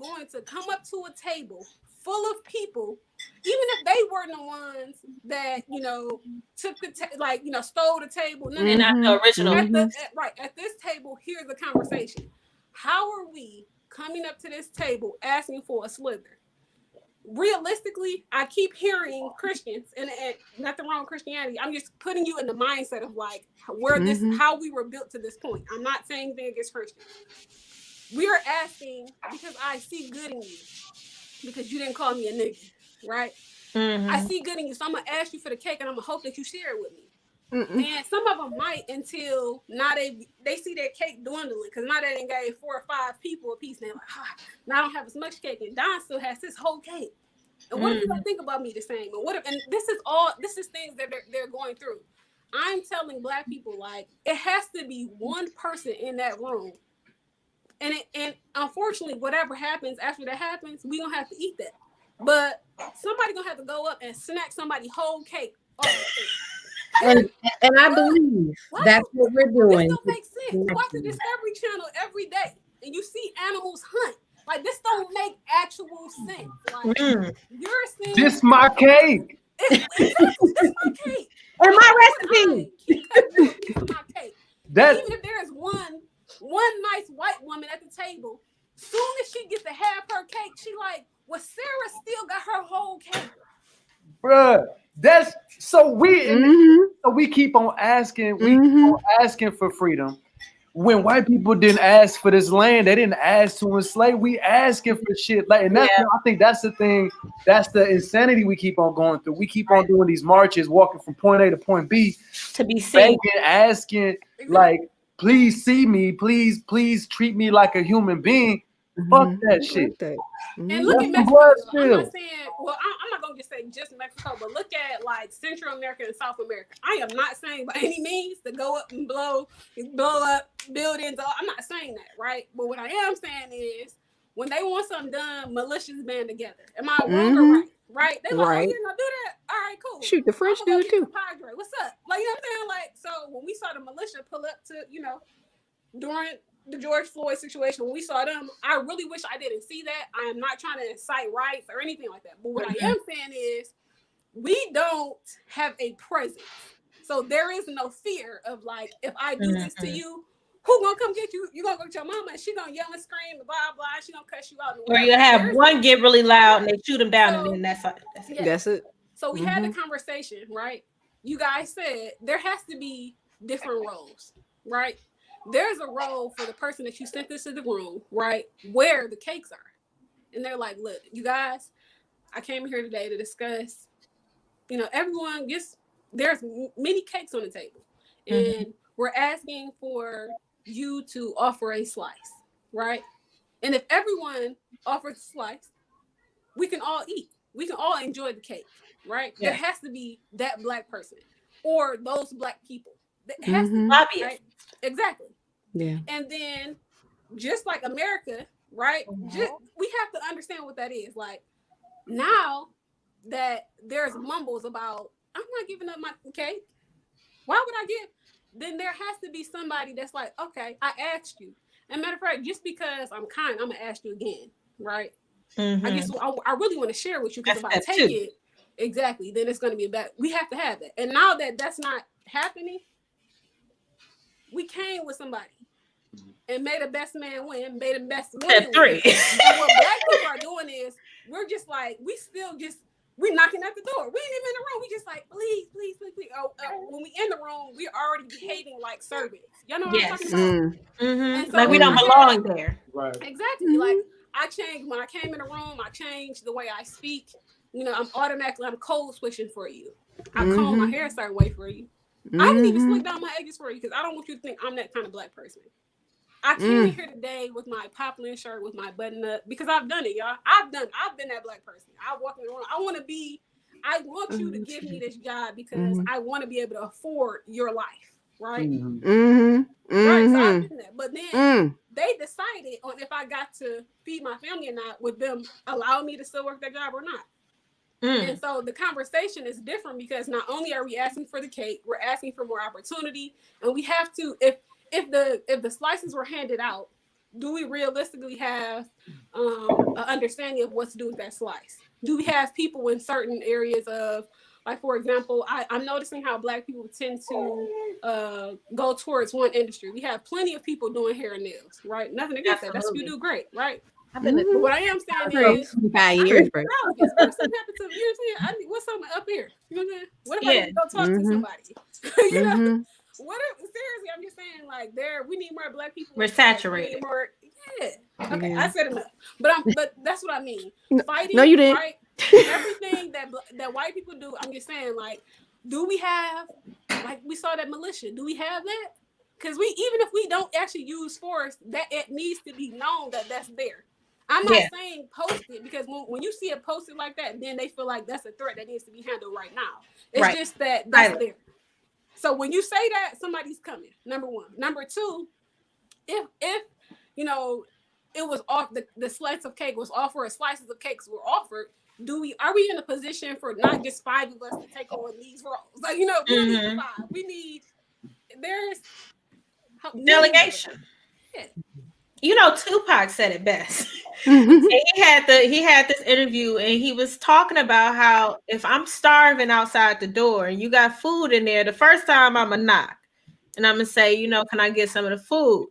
going to come up to a table full of people, even if they weren't the ones that took the stole the table? And not the original. At this table, here's the conversation: how are we coming up to this table asking for a slither? Realistically, I keep hearing Christians, and nothing wrong with Christianity. I'm just putting you in the mindset of like how we were built to this point. I'm not saying anything against Christians. We are asking because I see good in you, because you didn't call me a nigga, right? I see good in you, so I'm gonna ask you for the cake, and I'm gonna hope that you share it with me. And some of them might, until now they see their cake dwindling, because now they done gave 4 or 5 people a piece, and they're like, now I don't have as much cake, and Don still has his whole cake. And what if you don't think about me the same? And this is things that they're going through. I'm telling Black people, like, it has to be one person in that room. And unfortunately, whatever happens after that happens, we gonna have to eat that. But somebody gonna have to go up and snack somebody's whole cake off the cake. And I believe that's what we're doing. This don't make sense. Watch the Discovery Channel every day, and you see animals hunt. Like, this don't make actual sense. Like, you're saying this my cake. This my cake. And my recipe. This is my cake. That, even if there's one nice white woman at the table, soon as she gets to have her cake, she like, well, Sarah still got her whole cake. Bruh, that's so we keep on asking, keep on asking for freedom. When white people didn't ask for this land, they didn't ask to enslave. We asking for shit like, and that's I think that's the thing. That's the insanity we keep on going through. We keep on doing these marches, walking from point A to point B, to be seen, begging, asking, like, please see me, please treat me like a human being. Fuck that shit. And look at Mexico. I'm not saying, well, I'm not gonna just say just Mexico, but look at like Central America and South America. I am not saying by any means to go up and blow up buildings. I'm not saying that, right? But what I am saying is, when they want something done, militias band together. Am I wrong or right? Right? They like, oh, you're gonna do that? All right, cool. Shoot, the French do it too. Padre. What's up? Like, you know what I'm saying? Like, so when we saw the militia pull up to, during the George Floyd situation, when we saw them, I really wish I didn't see that. I am not trying to incite riots or anything like that. But what I am saying is, we don't have a presence. So there is no fear of like, if I do this to you, who gonna come get you? You gonna go get your mama and she gonna yell and scream, blah, blah, she gonna cuss you out. Or you have one get really loud and they shoot them down, and then that's it. So we had the conversation, right? You guys said there has to be different roles, right? there's a role for the person that you sent this to the room, right, where the cakes are. And they're like, look, you guys, I came here today to discuss, everyone gets, there's many cakes on the table. And we're asking for you to offer a slice, right? And if everyone offers a slice, we can all eat. We can all enjoy the cake, right? Yeah. There has to be that Black person or those Black people. It has to be, right? Exactly. Yeah. And then just like America, right? We have to understand what that is. Like, now that there's mumbles about, I'm not giving up my cake. Why would I give? Then there has to be somebody that's like, okay, I asked you. And matter of fact, just because I'm kind, I'm gonna ask you again, right? I guess I really want to share with you, because if I take it, exactly, then it's gonna be a bad. We have to have that. And now that that's not happening, we came with somebody and made the best man win, made the best woman win. And what Black people are doing is, we're just like, we're knocking at the door. We ain't even in the room. We just like, please. When we in the room, we're already behaving like servants. Y'all know what I'm talking about? And so like we don't belong there. Right. Exactly. Like, I changed when I came in the room. I changed the way I speak. I'm code switching for you. I comb my hair a certain way for you. I didn't even slick down my edges for you, because I don't want you to think I'm that kind of Black person. I came in here today with my poplin shirt, with my button up, because I've done it, y'all. I've been that Black person. I walk in the room. I want you to give me this job because I want to be able to afford your life, right? Right. So I've been that. But then they decided on if I got to feed my family or not, would them allow me to still work that job or not. And so the conversation is different, because not only are we asking for the cake, we're asking for more opportunity, and we have to, if the slices were handed out, do we realistically have an understanding of what to do with that slice? Do we have people in certain areas of, like, for example, I'm noticing how Black people tend to go towards one industry. We have plenty of people doing hair and nails, right? Nothing against that. That's what you do great, right? I've been what I am saying is 5 years. Something happened to me. You know what I'm saying? What's something up here? You know what I'm saying? What if I go talk to somebody? You know? Seriously, I'm just saying, like, we need more Black people. We're saturated. Okay, I said enough. But that's what I mean. Fighting. No, you didn't. Right? Everything that white people do. I'm just saying, like, do we have, like, we saw that militia? Do we have that? Because even if we don't actually use force, that it needs to be known that that's there. I'm not saying post it, because when you see it posted like that, then they feel like that's a threat that needs to be handled right now. It's just that's there. So when you say that, somebody's coming. Number one. Number two, if it was off, the slice of cake was offered, or slices of cakes were offered, are we in a position for not just 5 of us to take on these roles? Like, we don't need 5. We need, there's delegation. Tupac said it best. And he had this interview, and he was talking about how if I'm starving outside the door and you got food in there, the first time I'm gonna knock and I'm gonna say, can I get some of the food?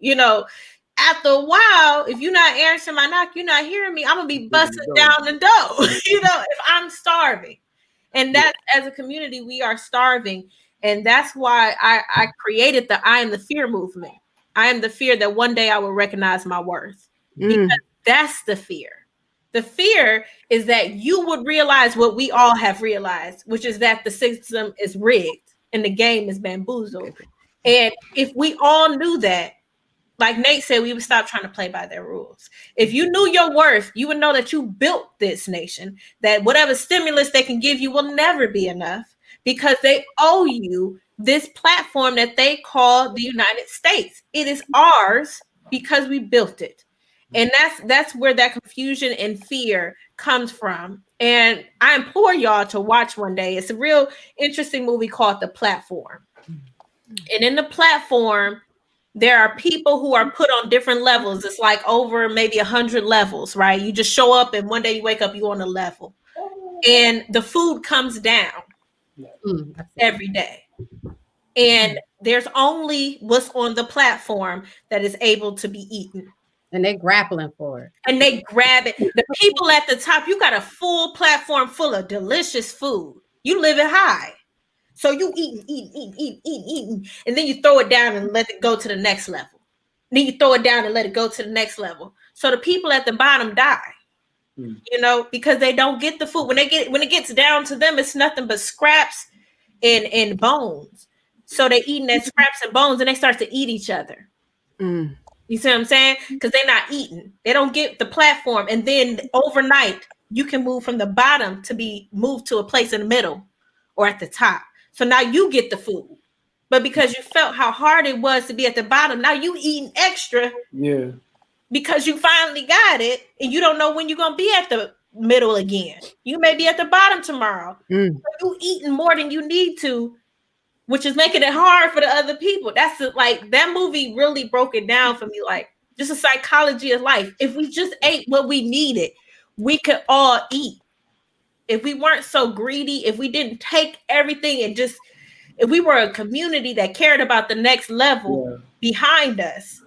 After a while, if you're not answering my knock, you're not hearing me, I'm gonna be busting down the door, if I'm starving. And that, as a community, we are starving. And that's why I created the I Am the Fear movement. I am the fear that one day I will recognize my worth. Because that's the fear. The fear is that you would realize what we all have realized, which is that the system is rigged and the game is bamboozled. And if we all knew that, like Nate said, we would stop trying to play by their rules. If you knew your worth, you would know that you built this nation, that whatever stimulus they can give you will never be enough, because they owe you this platform that they call the United States. It is ours because we built it. And that's where that confusion and fear comes from. And I implore y'all to watch one day. It's a real interesting movie called The Platform. And in The Platform, there are people who are put on different levels. It's like over maybe 100 levels, right? You just show up and one day you wake up, you're on a level. And the food comes down every day. And there's only what's on the platform that is able to be eaten. And they're grappling for it. And they grab it. The people at the top, you got a full platform full of delicious food. You live it high. So you eating. And then you throw it down and let it go to the next level. then you throw it down and let it go to the next level. So the people at the bottom die. You know, because they don't get the food. When it gets down to them, it's nothing but scraps and bones. So they're eating that scraps and bones, and they start to eat each other. You see what I'm saying? Because they're not eating. They don't get the platform. And then overnight, you can move from the bottom to be moved to a place in the middle or at the top. So now you get the food. But because you felt how hard it was to be at the bottom, now you eating extra. Yeah. Because you finally got it, and you don't know when you're gonna be at the middle again. You may be at the bottom tomorrow. But you eating more than you need to, which is making it hard for the other people. That's like that movie really broke it down for me. Like just a psychology of life. If we just ate what we needed, we could all eat. If we weren't so greedy, if we didn't take everything and just, if we were a community that cared about the next level behind us,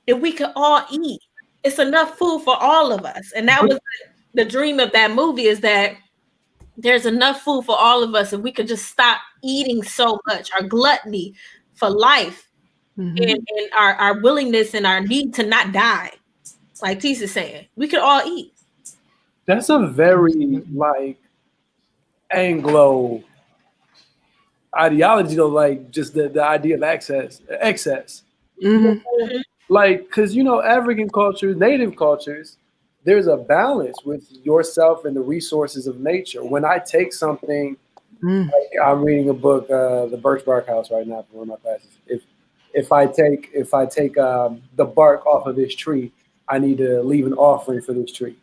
if we could all eat, it's enough food for all of us. And that was the dream of that movie, is that there's enough food for all of us, and we could just stop eating so much. Our gluttony for life and our willingness and our need to not die. Like Tisha's saying, we could all eat. That's a very like Anglo ideology, though, like just the idea of excess. Like, because you know, African cultures, native cultures, there's a balance with yourself and the resources of nature. When I take something, like I'm reading a book, The Birch Bark House, right now for one of my classes. If I take the bark off of this tree, I need to leave an offering for this tree.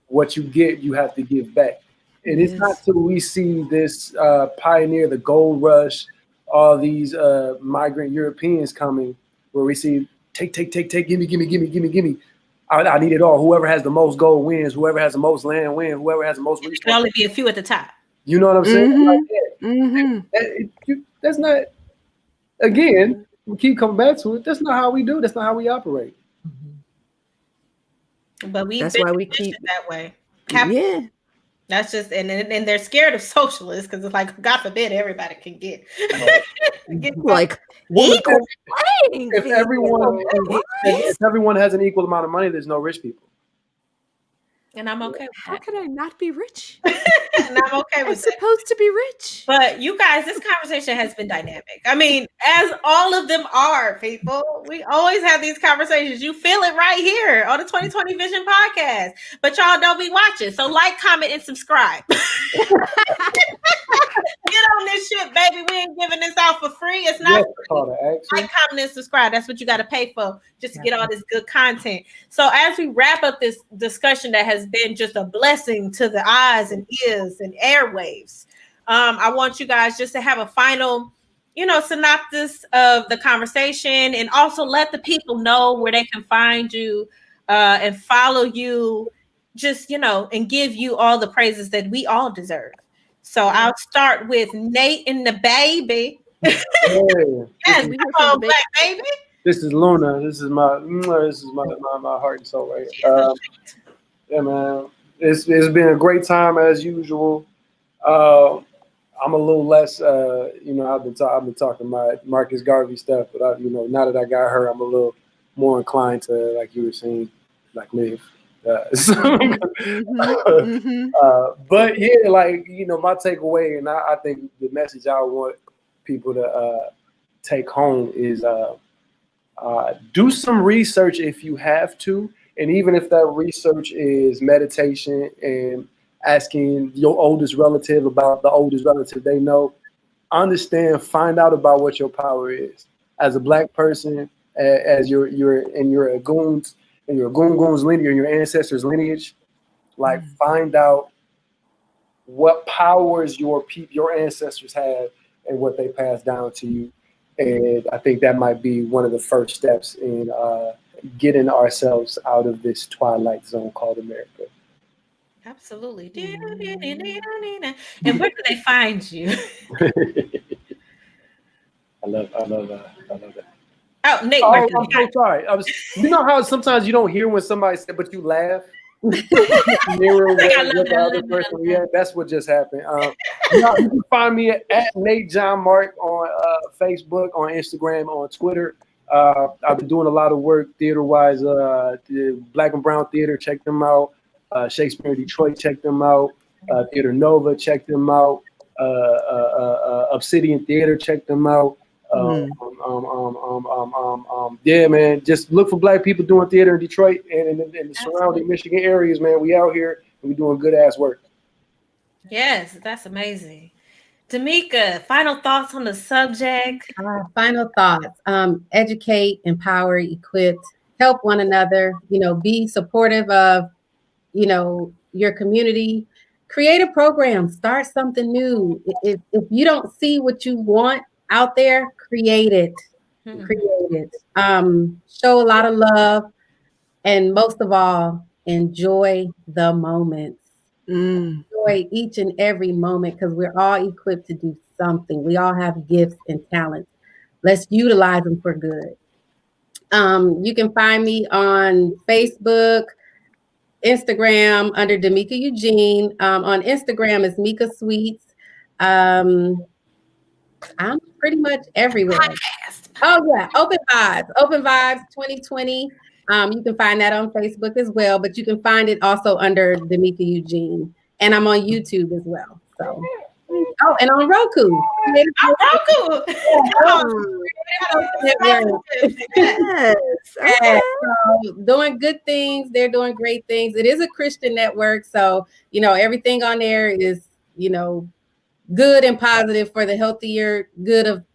What you get, you have to give back. And it's not till we see this pioneer, the gold rush, all these migrant Europeans coming, where we see take, gimme. I need it all. Whoever has the most gold wins. Whoever has the most land wins. Whoever has the most resources. It can only be a few at the top. You know what I'm saying? Like, that's not. Again, we keep coming back to it. That's not how we do. That's not how we operate. But that's why we keep it that way. That's just, and they're scared of socialists because it's like, God forbid, everybody can get like equal playing. If everyone has an equal amount of money, there's no rich people. And I'm okay with How that. could I not be rich? And I'm okay with I'm supposed to be rich. But you guys, this conversation has been dynamic. I mean, as all of them are, people. We always have these conversations. You feel it right here on the 2020 Vision podcast. But y'all don't be watching. So like, comment, and subscribe. Get on this shit, baby. We ain't giving this out for free. It's not free. Like, comment, and subscribe. That's what you got to pay for just to get all this good content. So as we wrap up this discussion that has been just a blessing to the eyes and ears and airwaves, I want you guys just to have a final, synopsis of the conversation, and also let the people know where they can find you and follow you, just, and give you all the praises that we all deserve. So I'll start with Nate and the baby. Yes, we call Black Baby. This is Luna. This is my heart and soul right here. Yeah, man. It's been a great time as usual. I'm a little less, I've been talking my Marcus Garvey stuff, but now that I got her, I'm a little more inclined to, like you were saying, like live. But yeah, like, my takeaway, and I think the message I want people to take home is do some research if you have to, and even if that research is meditation and asking your oldest relative about the oldest relative they know, understand, find out about what your power is as a Black person, as you're in your goons. And your goon's lineage, your ancestors' lineage, like find out what powers your ancestors had and what they passed down to you. And I think that might be one of the first steps in getting ourselves out of this twilight zone called America. Absolutely. And where do they find you? I love that. Oh, Nate. Oh, I'm so sorry. You know how sometimes you don't hear when somebody said, but you laugh? Yeah, that's what just happened. You can find me at Nate John Mark on Facebook, on Instagram, on Twitter. I've been doing a lot of work theater-wise. The Black and Brown Theater, check them out. Shakespeare in Detroit, check them out. Theater Nova, check them out. Obsidian Theater, check them out. Yeah, man, just look for Black people doing theater in Detroit and in the surrounding Michigan areas, man. We out here and we doing good ass work. Yes, that's amazing. Damika, final thoughts on the subject? Final thoughts. Educate, empower, equip, help one another, be supportive of, your community. Create a program, start something new. If you don't see what you want out there, create it. Create it. Show a lot of love, and most of all, enjoy the moments. Enjoy each and every moment, because we're all equipped to do something. We all have gifts and talents. Let's utilize them for good. You can find me on Facebook, Instagram under Damika Eugene. On Instagram is Mika Sweets. I'm pretty much everywhere. Oh yeah, Open Vibes 2020. You can find that on Facebook as well, but you can find it also under Damika Eugene, and I'm on YouTube as well. So, and on Roku. Roku. Yes. Okay. So, doing good things. They're doing great things. It is a Christian network, so everything on there is good and positive for the healthier good of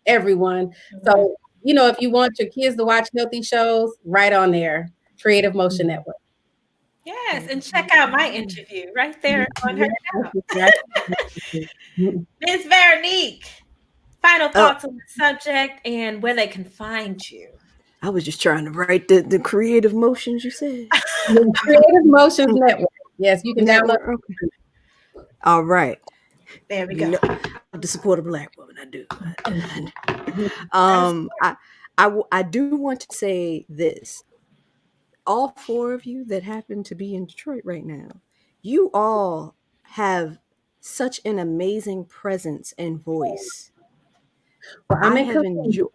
everyone. So if you want your kids to watch healthy shows, right on there, Creative Motion Network. Yes, and check out my interview right there on her channel. Ms. Veronique, final thoughts on the subject and where they can find you. I was just trying to write the Creative Motions you said. The Creative Motions Network. Yes, you can download. Okay. All right. There we go. To support a Black woman, I do. I do want to say this. All four of you that happen to be in Detroit right now, you all have such an amazing presence and voice. Well, I'm in Killeen.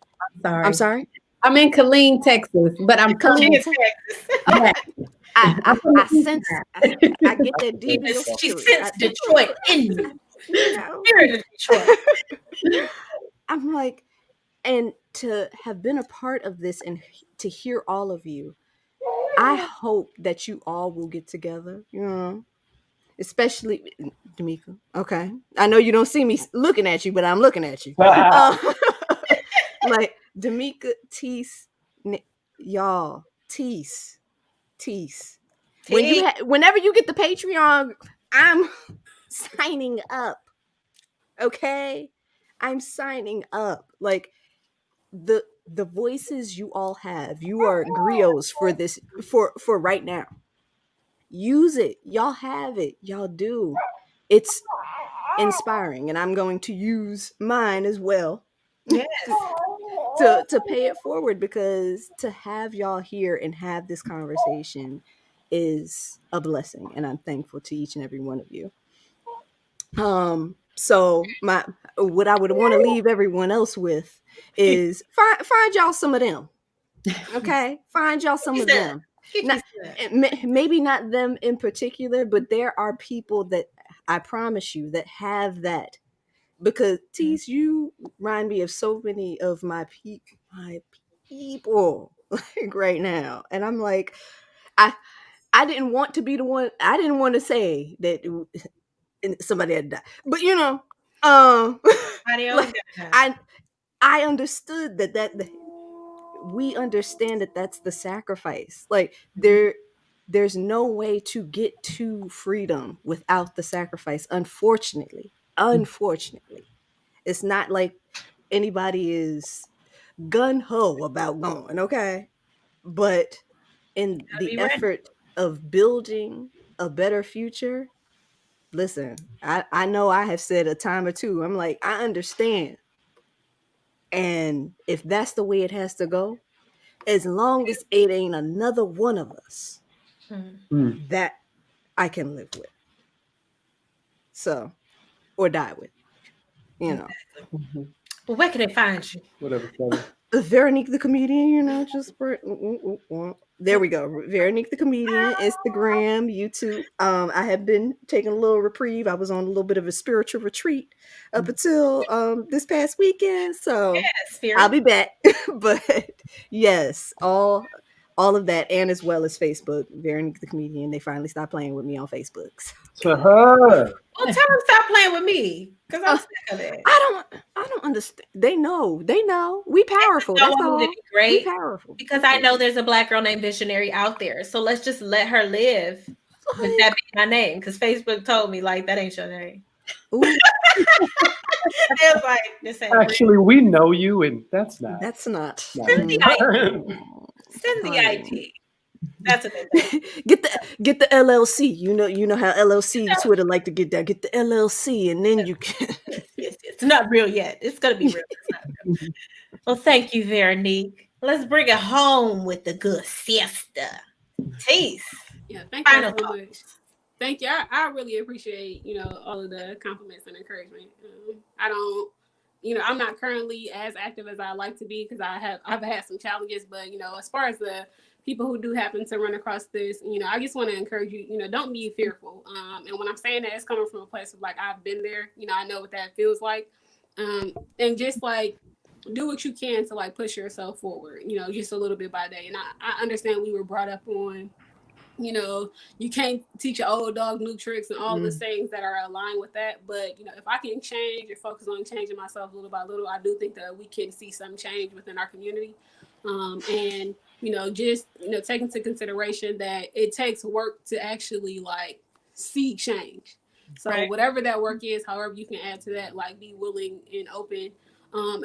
I'm sorry. I'm in Killeen, Texas, but I'm Killeen, Texas. Yeah. I sense. I get that deep. She sensed Detroit in you. Spirit of Detroit. I'm like, and to have been a part of this and to hear all of you, I hope that you all will get together, especially Damika. Okay. I know you don't see me looking at you, but I'm looking at you. Like Damika, Tease, y'all, Tease. Whenever you get the Patreon, I'm signing up. Okay? I'm signing up. Like the voices you all have, you are griots for this for right now. Use it. Y'all have it. Y'all do. It's inspiring, and I'm going to use mine as well. Yes. to pay it forward, because to have y'all here and have this conversation is a blessing, and I'm thankful to each and every one of you. So what I would want to leave everyone else with is find y'all some of them. Okay, find y'all some of them. Maybe not them in particular, but there are people that I promise you that have that. Because Tease, you remind me of so many of my people like right now, and I'm like, I didn't want to be the one. I didn't want to say that somebody had died, but like, I understood that we understand that that's the sacrifice. Like there's no way to get to freedom without the sacrifice. Unfortunately, it's not like anybody is gun-ho about going, okay? But in the effort of building a better future, listen, I know I have said a time or two, I'm like, I understand. And if that's the way it has to go, as long as it ain't another one of us, that I can live with. So, or die with, But where can they find you? Whatever. Veronique the comedian, just there we go. Veronique the comedian, Instagram, YouTube. I have been taking a little reprieve. I was on a little bit of a spiritual retreat up until this past weekend, so I'll be back. But yes, all of that, and as well as Facebook, Veronique the comedian. They finally stopped playing with me on Facebook. To her. Well, tell them stop playing with me because I'm sick of it. I don't understand. They know. We powerful. That's all. To be great We powerful. Because I know there's a Black girl named Visionary out there. So let's just let her live with that being my name. Because Facebook told me like that ain't your name. It was like this ain't Actually, we know you, and that's not. Send the IT. That's a good thing. Get the LLC. You know how LLC Twitter like to get that. Get the LLC, and then you can. Yes. It's not real yet. It's gonna be real. It's not real. Well, thank you, Veronique. Let's bring it home with the good siesta. Tease. Yeah, thank you so much. Thank you. I really appreciate, all of the compliments and encouragement. I'm not currently as active as I like to be because I've had some challenges, but as far as the people who do happen to run across this, I just want to encourage you, don't be fearful. And when I'm saying that, it's coming from a place of like, I've been there, I know what that feels like. And just like, do what you can to like push yourself forward, just a little bit by day. And I understand we were brought up on, you can't teach an old dog new tricks and all the things that are aligned with that. But, if I can change or focus on changing myself little by little, I do think that we can see some change within our community. And just, take into consideration that it takes work to actually like see change. So whatever that work is, however you can add to that, like be willing and open.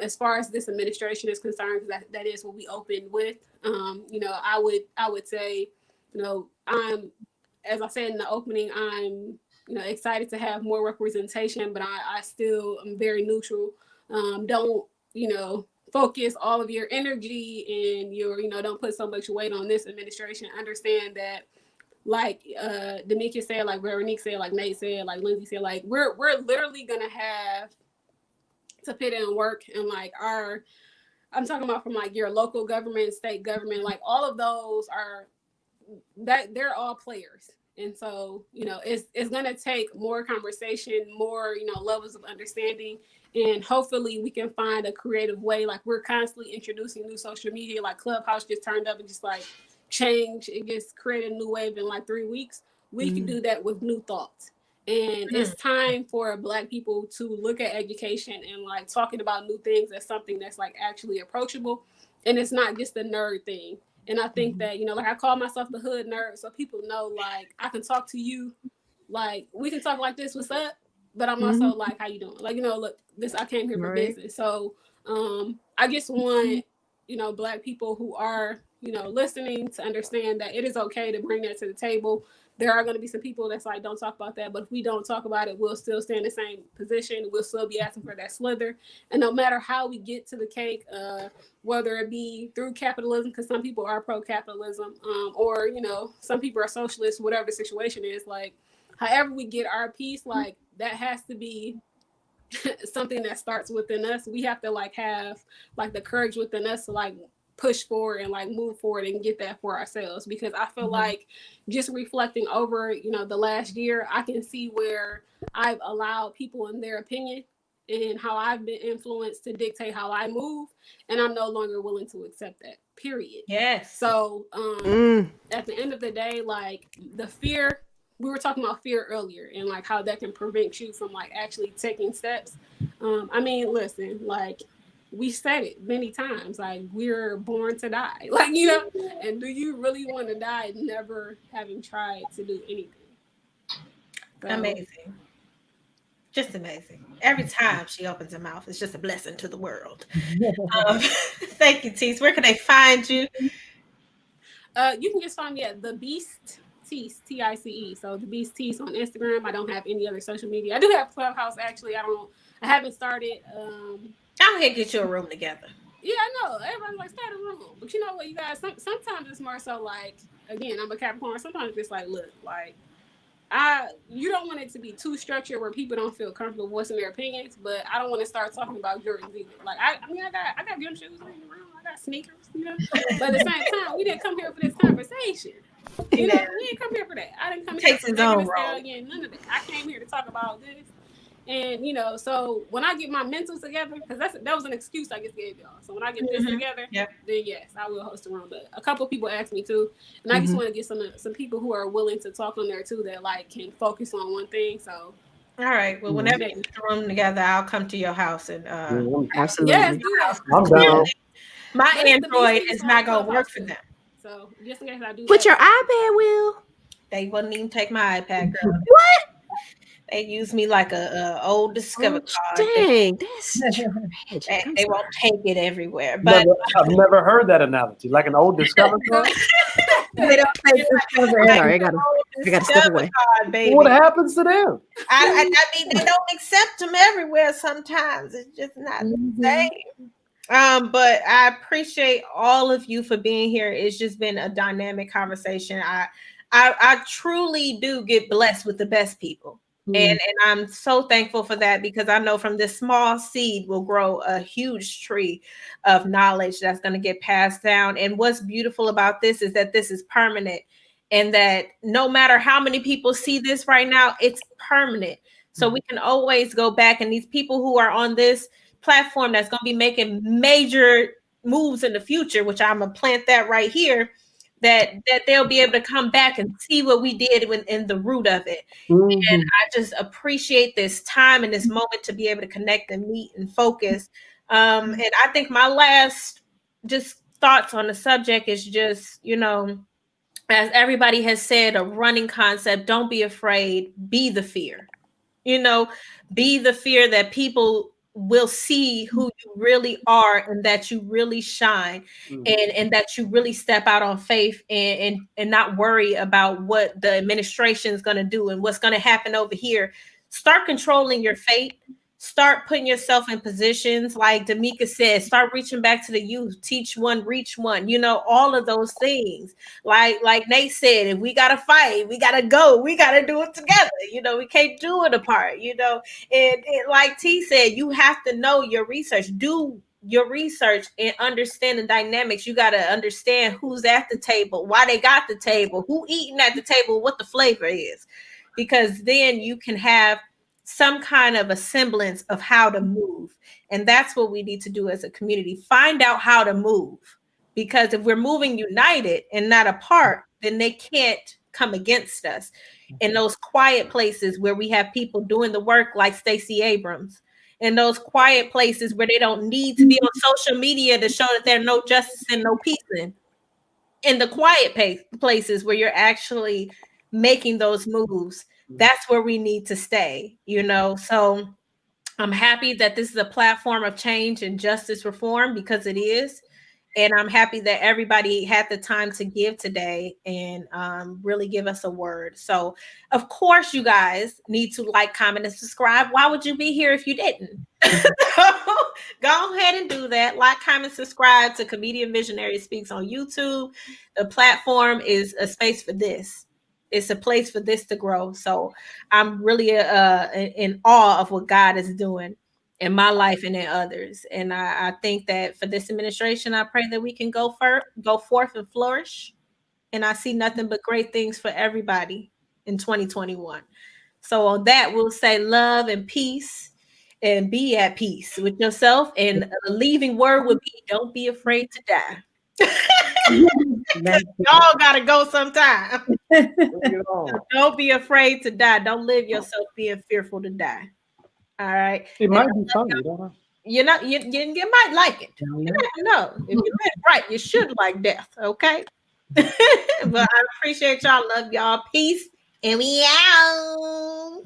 As far as this administration is concerned, because that is what we opened with, I would say, I'm, as I said in the opening, I'm, excited to have more representation, but I still am very neutral. Don't, focus all of your energy and your, don't put so much weight on this administration. Understand that, like Damika said, like Veronique said, like Nate said, like Lindsay said, like we're literally gonna have to put in work and like I'm talking about from like your local government, state government, like all of those are that they're all players. And so, it's going to take more conversation, more, levels of understanding. And hopefully we can find a creative way. Like we're constantly introducing new social media, like Clubhouse just turned up and just like change. It just created a new wave in like 3 weeks. We can do that with new thoughts. And it's time for Black people to look at education and like talking about new things as something that's like actually approachable. And it's not just a nerd thing. And I think that, like I call myself the hood nerd. So people know like I can talk to you, like we can talk like this, what's up? But I'm also like, how you doing? Like, look, this, I came here for business. So I just want, Black people who are, listening to understand that it is okay to bring that to the table. There are going to be some people that's like, don't talk about that. But if we don't talk about it, we'll still stay in the same position. We'll still be asking for that slither. And no matter how we get to the cake, whether it be through capitalism, because some people are pro-capitalism, or, some people are socialists, whatever the situation is, like, however we get our piece, like, that has to be something that starts within us. We have to, like, have, like, the courage within us to, like, push forward and like move forward and get that for ourselves, because I feel like just reflecting over the last year, I can see where I've allowed people in their opinion and how I've been influenced to dictate how I move, and I'm no longer willing to accept that, period. Yes. So at the end of the day, like the fear, we were talking about fear earlier and like how that can prevent you from like actually taking steps. I mean, listen, like we said it many times, like we're born to die, like, and do you really want to die never having tried to do anything? So, amazing. Just amazing. Every time she opens her mouth, it's just a blessing to the world. Thank you, Tease. Where can they find you? You can just find me at The Beast Tease, TICE. So The Beast Tease on Instagram. I don't have any other social media. I do have Clubhouse, actually. I haven't started. I'll here get you a room together. Yeah, I know. Everybody's like, start a room. But you know what, you guys, sometimes it's more so like, again, I'm a Capricorn. Sometimes it's like, look, like, you don't want it to be too structured where people don't feel comfortable voicing their opinions, but I don't want to start talking about Jordans either. Like, I got gym shoes in the room. I got sneakers, you know. But at the same time, we didn't come here for this conversation. You know, we didn't come here for that. I didn't come here for Megan Thee Stallion. None of this. I came here to talk about this. And you know, so when I get my mentals together, because that was an excuse I just gave y'all. So when I get this together, then yes, I will host a room. But a couple of people asked me too, and I just want to get some people who are willing to talk on there too that like can focus on one thing. So all right, well, whenever we get the room together, I'll come to your house and absolutely. Yes, do that. I'm down. My Android is not gonna work for them. So just in case I do. But your iPad will. They wouldn't even take my iPad, girl. What? They use me like a old Discover card. Dang, that's tragic. They won't take it everywhere. But I've never heard that analogy. Like an old Discover card. They don't take Discover. Sorry, I gotta step away. Card, baby. What happens to them? I mean, they don't accept them everywhere. Sometimes it's just not the same. But I appreciate all of you for being here. It's just been a dynamic conversation. I truly do get blessed with the best people. And I'm so thankful for that, because I know from this small seed will grow a huge tree of knowledge that's going to get passed down. And what's beautiful about this is that this is permanent, and that no matter how many people see this right now, it's permanent. So we can always go back, and these people who are on this platform that's going to be making major moves in the future, which I'm going to plant that right here, that they'll be able to come back and see what we did in the root of it. And I just appreciate this time and this moment to be able to connect and meet and focus. And I think my last just thoughts on the subject is just, you know, as everybody has said, a running concept: don't be afraid, be the fear. You know, be the fear that people will see who you really are, and that you really shine, and that you really step out on faith, and not worry about what the administration is going to do and what's going to happen over here. Start controlling your fate. Start putting yourself in positions, like Damika said, start reaching back to the youth, teach one, reach one, you know, all of those things. Like Nate said, if we got to fight, we got to go, we got to do it together. You know, we can't do it apart, you know, and like T said, you have to know your research, do your research and understand the dynamics. You got to understand who's at the table, why they got the table, who eating at the table, what the flavor is, because then you can have some kind of a semblance of how to move. And that's what we need to do as a community. Find out how to move, because if we're moving united and not apart, then they can't come against us. In those quiet places where we have people doing the work, like Stacey Abrams, in those quiet places where they don't need to be on social media to show that there's no justice and no peace, in the quiet places where you're actually making those moves, that's where we need to stay, you know. So I'm happy that this is a platform of change and justice reform, because it is. And I'm happy that everybody had the time to give today and really give us a word. So, of course, you guys need to like, comment, and subscribe. Why would you be here if you didn't? Go ahead and do that. Like, comment, subscribe to Comedian Visionary Speaks on YouTube. The platform is a space for this. It's a place for this to grow. So I'm really in awe of what God is doing in my life and in others. And I think that for this administration, I pray that we can go forth and flourish. And I see nothing but great things for everybody in 2021. So on that, we'll say love and peace, and be at peace with yourself. And a leaving word would be, don't be afraid to die. Y'all gotta go sometime. Don't be afraid to die. Don't live yourself being fearful to die. All right. It might be funny, don't know. You might like it. You never know. If you live right, you should like death. Okay. But I appreciate y'all. Love y'all. Peace. And we out.